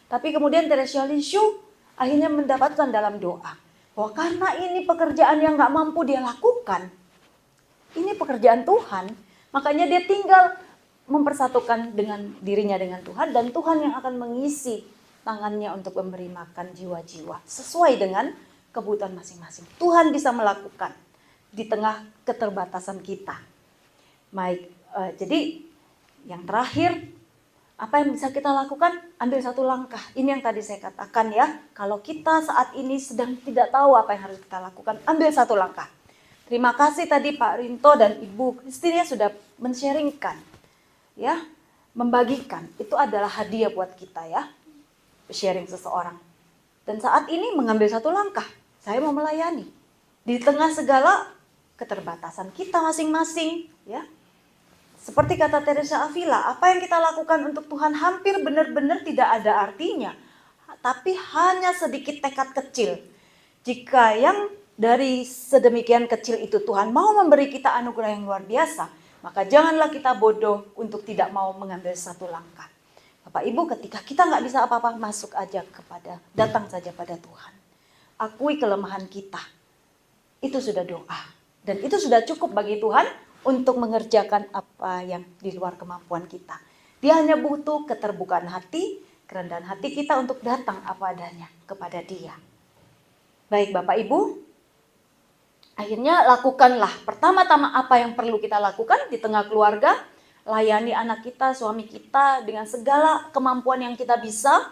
Tapi kemudian Teresa Lisieux akhirnya mendapatkan dalam doa. Bahwa karena ini pekerjaan yang nggak mampu dia lakukan. Ini pekerjaan Tuhan. Makanya dia tinggal mempersatukan dengan dirinya dengan Tuhan. Dan Tuhan yang akan mengisi tangannya untuk memberi makan jiwa-jiwa. Sesuai dengan kebutuhan masing-masing. Tuhan bisa melakukan di tengah keterbatasan kita. Baik, jadi yang terakhir, apa yang bisa kita lakukan? Ambil satu langkah. Ini yang tadi saya katakan ya. Kalau kita saat ini sedang tidak tahu apa yang harus kita lakukan, ambil satu langkah. Terima kasih tadi Pak Rinto dan Ibu Christine sudah men-sharingkan. Ya, membagikan. Itu adalah hadiah buat kita ya. Sharing seseorang. Dan saat ini mengambil satu langkah. Saya mau melayani di tengah segala keterbatasan kita masing-masing, ya. Seperti kata Teresa Avila, apa yang kita lakukan untuk Tuhan hampir benar-benar tidak ada artinya, tapi hanya sedikit tekad kecil. Jika yang dari sedemikian kecil itu Tuhan mau memberi kita anugerah yang luar biasa, maka janganlah kita bodoh untuk tidak mau mengambil satu langkah. Bapak Ibu, ketika kita nggak bisa apa-apa, datang saja pada Tuhan. Akui kelemahan kita. Itu sudah doa. Dan itu sudah cukup bagi Tuhan untuk mengerjakan apa yang di luar kemampuan kita. Dia hanya butuh keterbukaan hati, kerendahan hati kita untuk datang apa adanya kepada Dia. Baik Bapak Ibu, Akhirnya lakukanlah. Pertama-tama apa yang perlu kita lakukan di tengah keluarga, layani anak kita, suami kita dengan segala kemampuan yang kita bisa.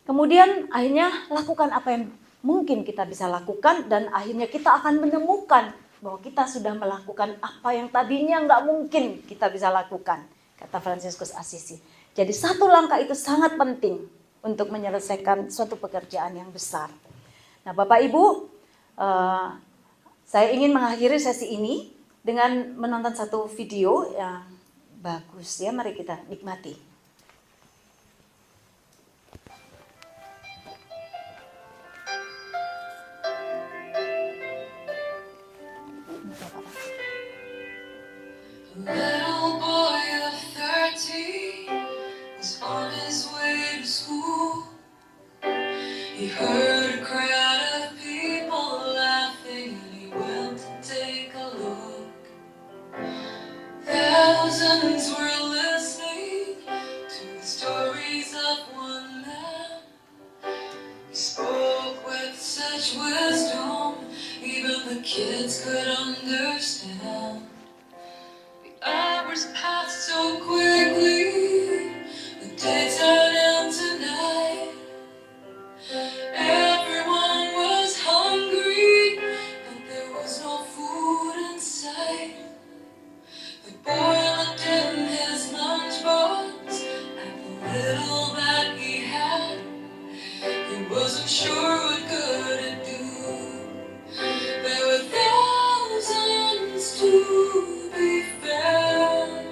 Kemudian akhirnya lakukan apa yang mungkin kita bisa lakukan, dan akhirnya kita akan menemukan bahwa kita sudah melakukan apa yang tadinya nggak mungkin kita bisa lakukan, kata Fransiskus Assisi. Jadi satu langkah itu sangat penting untuk menyelesaikan suatu pekerjaan yang besar. Nah Bapak Ibu, saya ingin mengakhiri sesi ini dengan menonton satu video yang bagus ya, mari kita nikmati. Little boy of 13 was on his way to school. He heard a crowd of people laughing and he went to take a look. Thousands were listening to the stories of one man. He spoke with such wisdom, even the kids could understand. Hours passed so quickly, the day turned into night. Everyone was hungry, but there was no food in sight. The boy looked in his lunchbox at the little that he had. He wasn't sure what good it do. There were thousands to be fed,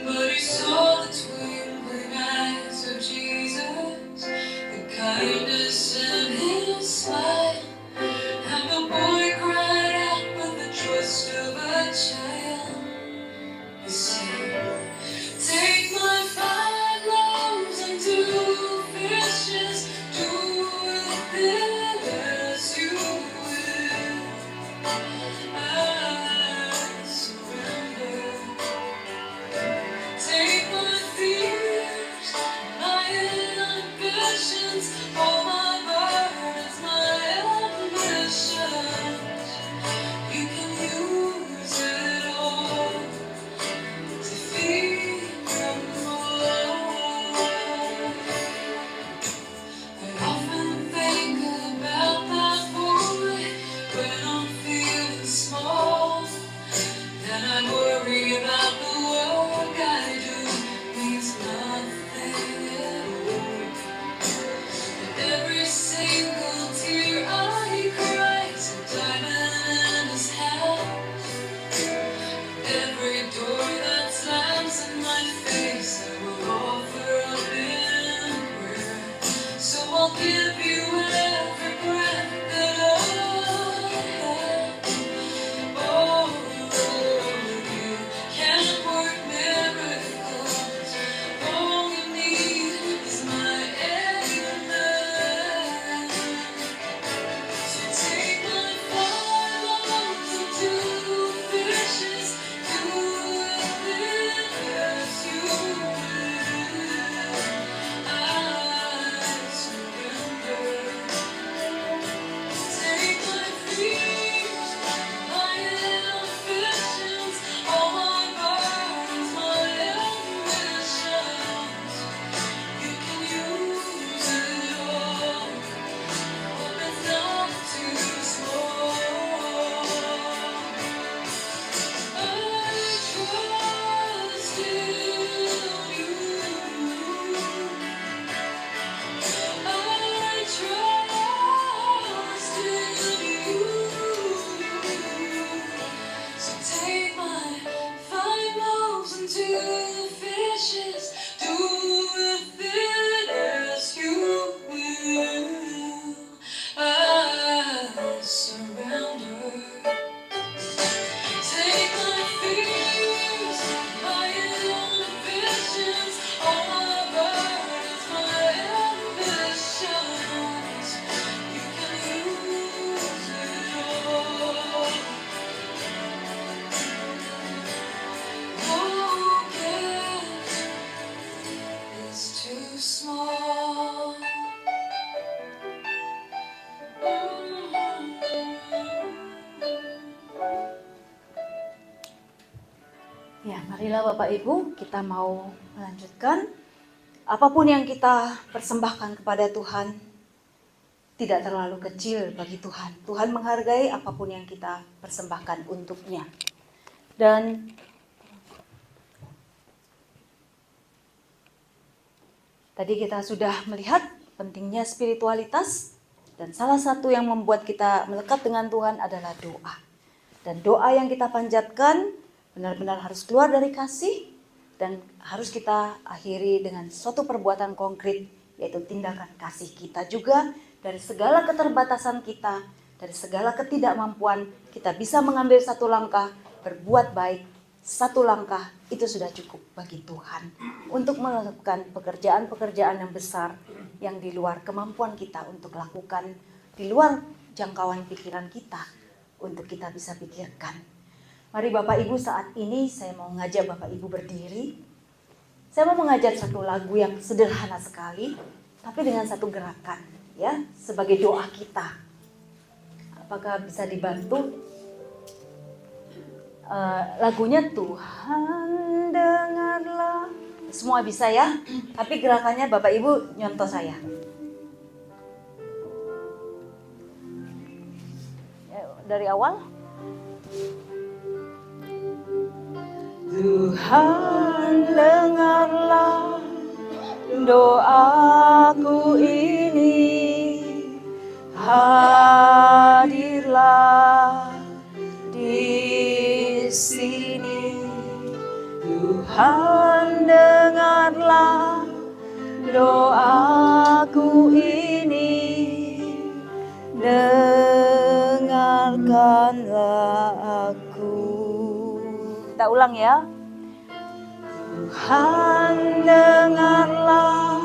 but he saw the twinkling eyes of Jesus, the kindness in his smile, and the boy cried out with the trust of a child. He said, "Take my 5 loaves and 2 fishes, do with it as you will. I surrender. Take my fears, my inhibitions, all my burdens, my ambitions. You can use it all to feed them all." I often think about that boy when I'm feeling small, and I worry about the work I do means nothing at all. And every single tear I cry is a diamond in his hand. Every door that slams in my face, I will offer up in prayer. So I'll give you every breath that I have. Oh Lord, you can work miracles. All you need is my amen. So take my 5 loaves and 2 fishes, do with it as you will. I surrender. Marilah Bapak Ibu, kita mau melanjutkan. Apapun yang kita persembahkan kepada Tuhan tidak terlalu kecil bagi Tuhan. Tuhan menghargai apapun yang kita persembahkan untuknya. Dan tadi kita sudah melihat pentingnya spiritualitas, dan salah satu yang membuat kita melekat dengan Tuhan adalah doa. Dan doa yang kita panjatkan benar-benar harus keluar dari kasih dan harus kita akhiri dengan suatu perbuatan konkret, yaitu tindakan kasih kita juga. Dari segala keterbatasan kita, dari segala ketidakmampuan, kita bisa mengambil satu langkah, berbuat baik. Satu langkah itu sudah cukup bagi Tuhan untuk melakukan pekerjaan-pekerjaan yang besar yang di luar kemampuan kita untuk lakukan, di luar jangkauan pikiran kita untuk kita bisa pikirkan. Mari Bapak Ibu, saat ini saya mau ngajak Bapak Ibu berdiri. Saya mau mengajak satu lagu yang sederhana sekali, tapi dengan satu gerakan, ya, sebagai doa kita. Apakah bisa dibantu? Lagunya Tuhan dengarlah. Semua bisa ya, tapi gerakannya Bapak Ibu nyontoh saya. Dari awal. Tuhan dengarlah doaku ini, hadirlah di sini. Tuhan dengarlah doaku ini, dengarkanlah aku. Kita ulang ya. Tuhan dengarlah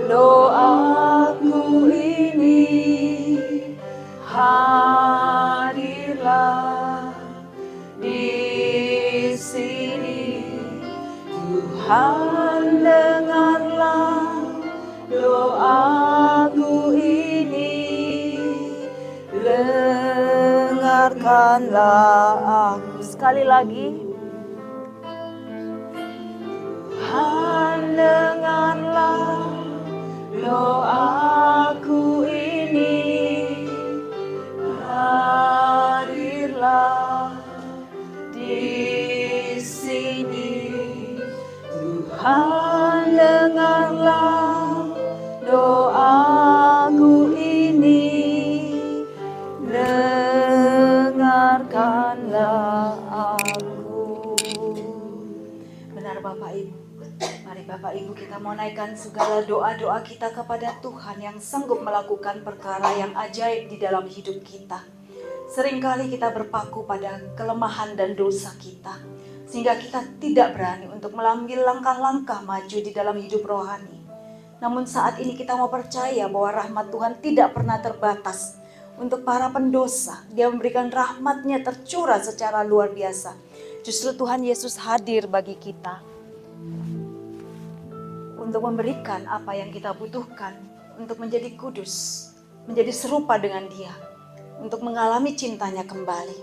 doaku ini, hadirlah di sini. Tuhan dengarlah doaku ini, dengarkanlah aku. Sekali lagi. Tuhan dengarlah doaku ini, hadirlah di sini. Tuhan dengarlah doaku ini, dengarkanlah aku. Benar Bapak Ibu. Mari Bapak Ibu, kita mau naikkan segala doa-doa kita kepada Tuhan yang sanggup melakukan perkara yang ajaib di dalam hidup kita. Seringkali kita berpaku pada kelemahan dan dosa kita, sehingga kita tidak berani untuk mengambil langkah-langkah maju di dalam hidup rohani. Namun saat ini kita mau percaya bahwa rahmat Tuhan tidak pernah terbatas. Untuk para pendosa, Dia memberikan rahmat-Nya tercurah secara luar biasa. Justru Tuhan Yesus hadir bagi kita untuk memberikan apa yang kita butuhkan, untuk menjadi kudus, menjadi serupa dengan Dia, untuk mengalami cintanya kembali.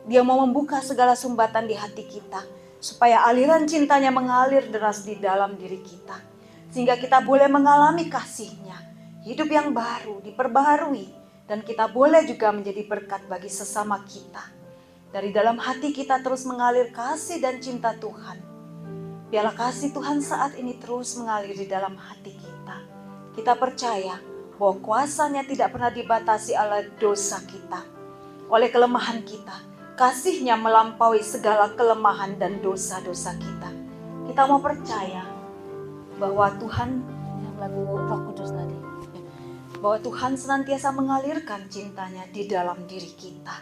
Dia mau membuka segala sumbatan di hati kita, supaya aliran cintanya mengalir deras di dalam diri kita, sehingga kita boleh mengalami kasih-Nya, hidup yang baru, diperbaharui, dan kita boleh juga menjadi berkat bagi sesama kita. Dari dalam hati kita terus mengalir kasih dan cinta Tuhan. Biarlah kasih Tuhan saat ini terus mengalir di dalam hati kita. Kita percaya bahwa kuasa-Nya tidak pernah dibatasi oleh dosa kita, oleh kelemahan kita. Kasih-Nya melampaui segala kelemahan dan dosa-dosa kita. Kita mau percaya bahwa Tuhan, yang lagu Roh Kudus tadi, bahwa Tuhan senantiasa mengalirkan cintanya di dalam diri kita.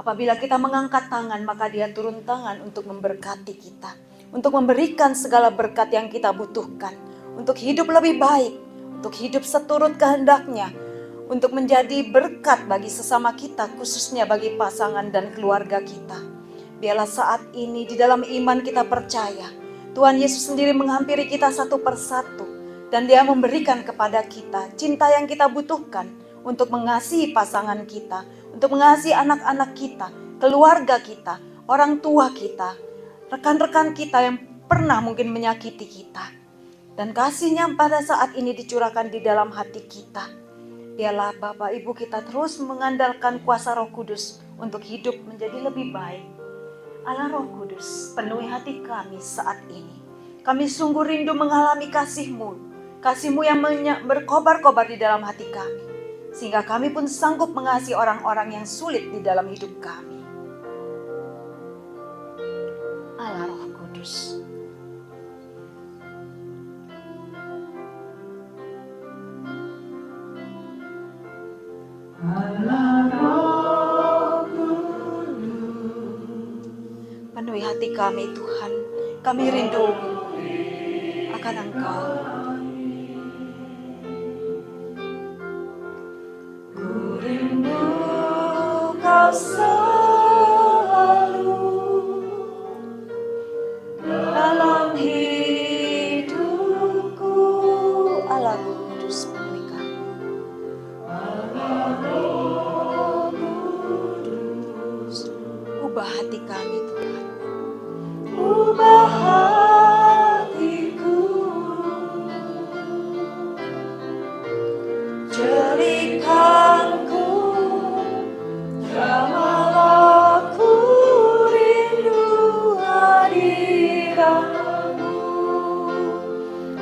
Apabila kita mengangkat tangan, maka Dia turun tangan untuk memberkati kita, untuk memberikan segala berkat yang kita butuhkan, untuk hidup lebih baik, untuk hidup seturut kehendak-Nya, untuk menjadi berkat bagi sesama kita, khususnya bagi pasangan dan keluarga kita. Biarlah saat ini di dalam iman kita percaya, Tuhan Yesus sendiri menghampiri kita satu persatu, dan Dia memberikan kepada kita cinta yang kita butuhkan untuk mengasihi pasangan kita, untuk mengasihi anak-anak kita, keluarga kita, orang tua kita, rekan-rekan kita yang pernah mungkin menyakiti kita. Dan kasih-Nya pada saat ini dicurahkan di dalam hati kita. Biarlah Bapak Ibu kita terus mengandalkan kuasa Roh Kudus untuk hidup menjadi lebih baik. Allah Roh Kudus, penuhi hati kami saat ini. Kami sungguh rindu mengalami kasih-Mu, kasih-Mu yang berkobar-kobar di dalam hati kami. Sehingga kami pun sanggup mengasihi orang-orang yang sulit di dalam hidup kami. Allah Roh Kudus. Penuhi hati kami Tuhan, kami rindu akan Engkau. Ku rindu Kau selalu dalam hidupku. Allah Roh Kudus, penuhi kami. Ubah hati kami Tuhan. Ubah hatiku. Jadikanku jamalah ku rindu hadirat-Mu.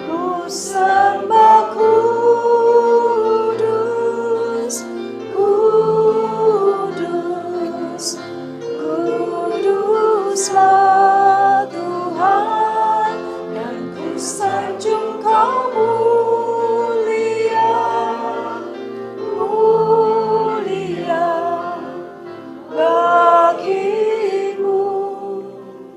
Ku sembah kudus, kudus, kuduslah Tuhan, dan ku sanjung Kau mulia, mulia bagi-Mu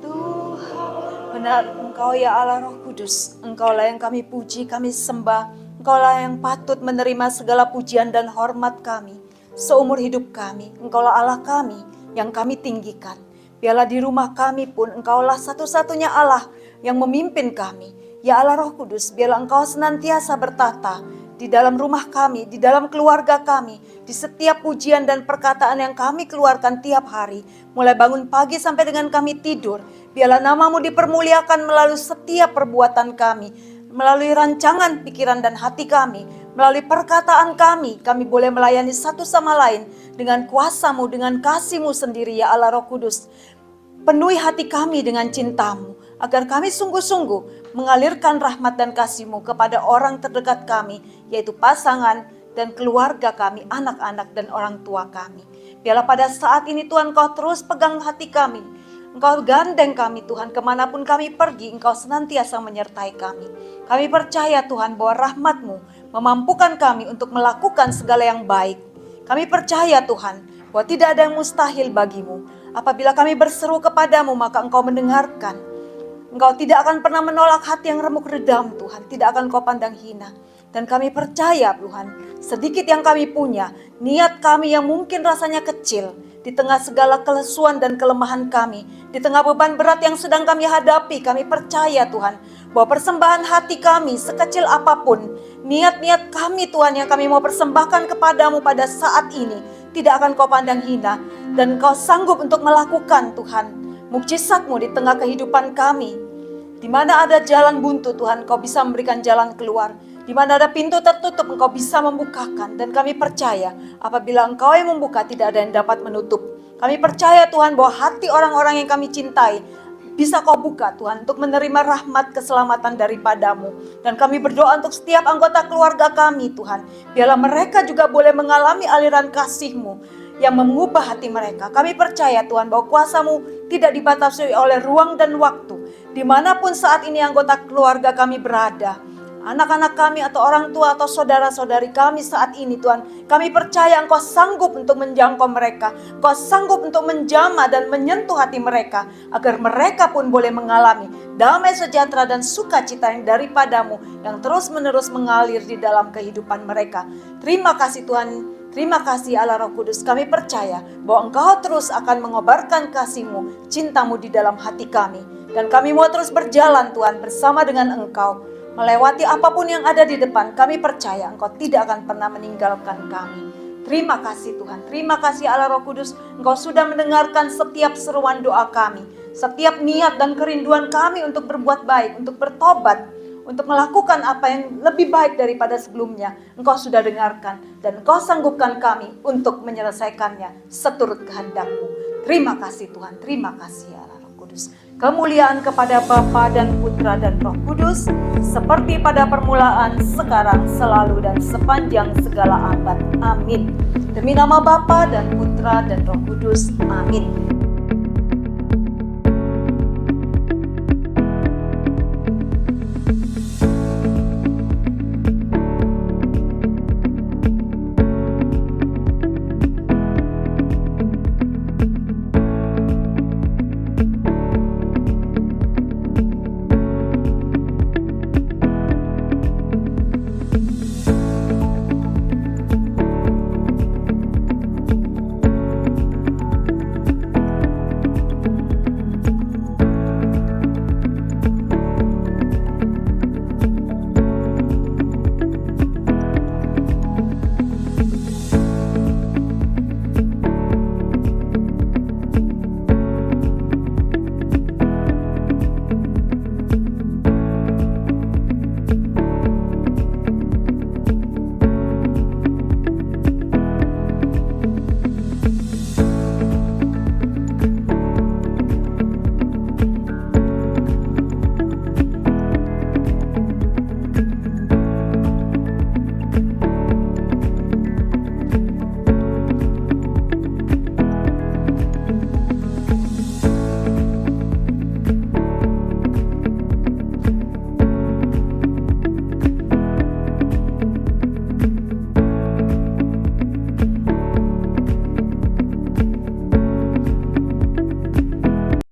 Tuhan. Benar, Engkau ya Allah Roh Kudus, Engkaulah yang kami puji, kami sembah. Engkaulah yang patut menerima segala pujian dan hormat kami seumur hidup kami. Engkaulah Allah kami yang kami tinggikan. Biarlah di rumah kami pun Engkaulah satu-satunya Allah yang memimpin kami. Ya Allah Roh Kudus, biarlah Engkau senantiasa bertata di dalam rumah kami, di dalam keluarga kami, di setiap pujian dan perkataan yang kami keluarkan tiap hari, mulai bangun pagi sampai dengan kami tidur. Biarlah nama-Mu dipermuliakan melalui setiap perbuatan kami, melalui rancangan pikiran dan hati kami, melalui perkataan kami boleh melayani satu sama lain dengan kuasa-Mu, dengan kasih-Mu sendiri ya Allah Roh Kudus. Penuhi hati kami dengan cinta-Mu, agar kami sungguh-sungguh mengalirkan rahmat dan kasih-Mu kepada orang terdekat kami, yaitu pasangan dan keluarga kami, anak-anak dan orang tua kami. Biarlah pada saat ini Tuhan Kau terus pegang hati kami, Engkau gandeng kami Tuhan, kemanapun kami pergi Engkau senantiasa menyertai kami. Kami percaya Tuhan bahwa rahmat-Mu memampukan kami untuk melakukan segala yang baik. Kami percaya Tuhan bahwa tidak ada yang mustahil bagi-Mu. Apabila kami berseru kepadamu, maka Engkau mendengarkan. Engkau tidak akan pernah menolak hati yang remuk redam Tuhan. Tidak akan Kau pandang hina. Dan kami percaya Tuhan, sedikit yang kami punya, niat kami yang mungkin rasanya kecil, di tengah segala kelesuan dan kelemahan kami, di tengah beban berat yang sedang kami hadapi, kami percaya Tuhan, bahwa persembahan hati kami sekecil apapun, niat-niat kami Tuhan yang kami mau persembahkan kepadamu pada saat ini, tidak akan Kau pandang hina. Dan Kau sanggup untuk melakukan Tuhan mukjizat-Mu di tengah kehidupan kami. Di mana ada jalan buntu Tuhan, Kau bisa memberikan jalan keluar. Di mana ada pintu tertutup, Engkau bisa membukakan. Dan kami percaya apabila Engkau yang membuka, tidak ada yang dapat menutup. Kami percaya Tuhan bahwa hati orang-orang yang kami cintai bisa Kau buka Tuhan untuk menerima rahmat keselamatan daripada-Mu. Dan kami berdoa untuk setiap anggota keluarga kami Tuhan. Biarlah mereka juga boleh mengalami aliran kasih-Mu yang mengubah hati mereka. Kami percaya Tuhan bahwa kuasa-Mu tidak dibatasi oleh ruang dan waktu. Dimanapun saat ini anggota keluarga kami berada, anak-anak kami atau orang tua atau saudara-saudari kami saat ini Tuhan, kami percaya Engkau sanggup untuk menjangkau mereka. Engkau sanggup untuk menjamah dan menyentuh hati mereka, agar mereka pun boleh mengalami damai sejahtera dan sukacita yang daripada-Mu, yang terus menerus mengalir di dalam kehidupan mereka. Terima kasih Tuhan. Terima kasih Allah Roh Kudus, kami percaya bahwa Engkau terus akan mengobarkan kasih-Mu, cinta-Mu di dalam hati kami. Dan kami mau terus berjalan Tuhan bersama dengan Engkau. Melewati apapun yang ada di depan, kami percaya Engkau tidak akan pernah meninggalkan kami. Terima kasih Tuhan, terima kasih Allah Roh Kudus, Engkau sudah mendengarkan setiap seruan doa kami. Setiap niat dan kerinduan kami untuk berbuat baik, untuk bertobat, untuk melakukan apa yang lebih baik daripada sebelumnya, Engkau sudah dengarkan dan Engkau sanggupkan kami untuk menyelesaikannya seturut kehendak-Mu. Terima kasih Tuhan, terima kasih ya Roh Kudus. Kemuliaan kepada Bapa dan Putra dan Roh Kudus, seperti pada permulaan, sekarang, selalu, dan sepanjang segala abad. Amin. Demi nama Bapa dan Putra dan Roh Kudus. Amin.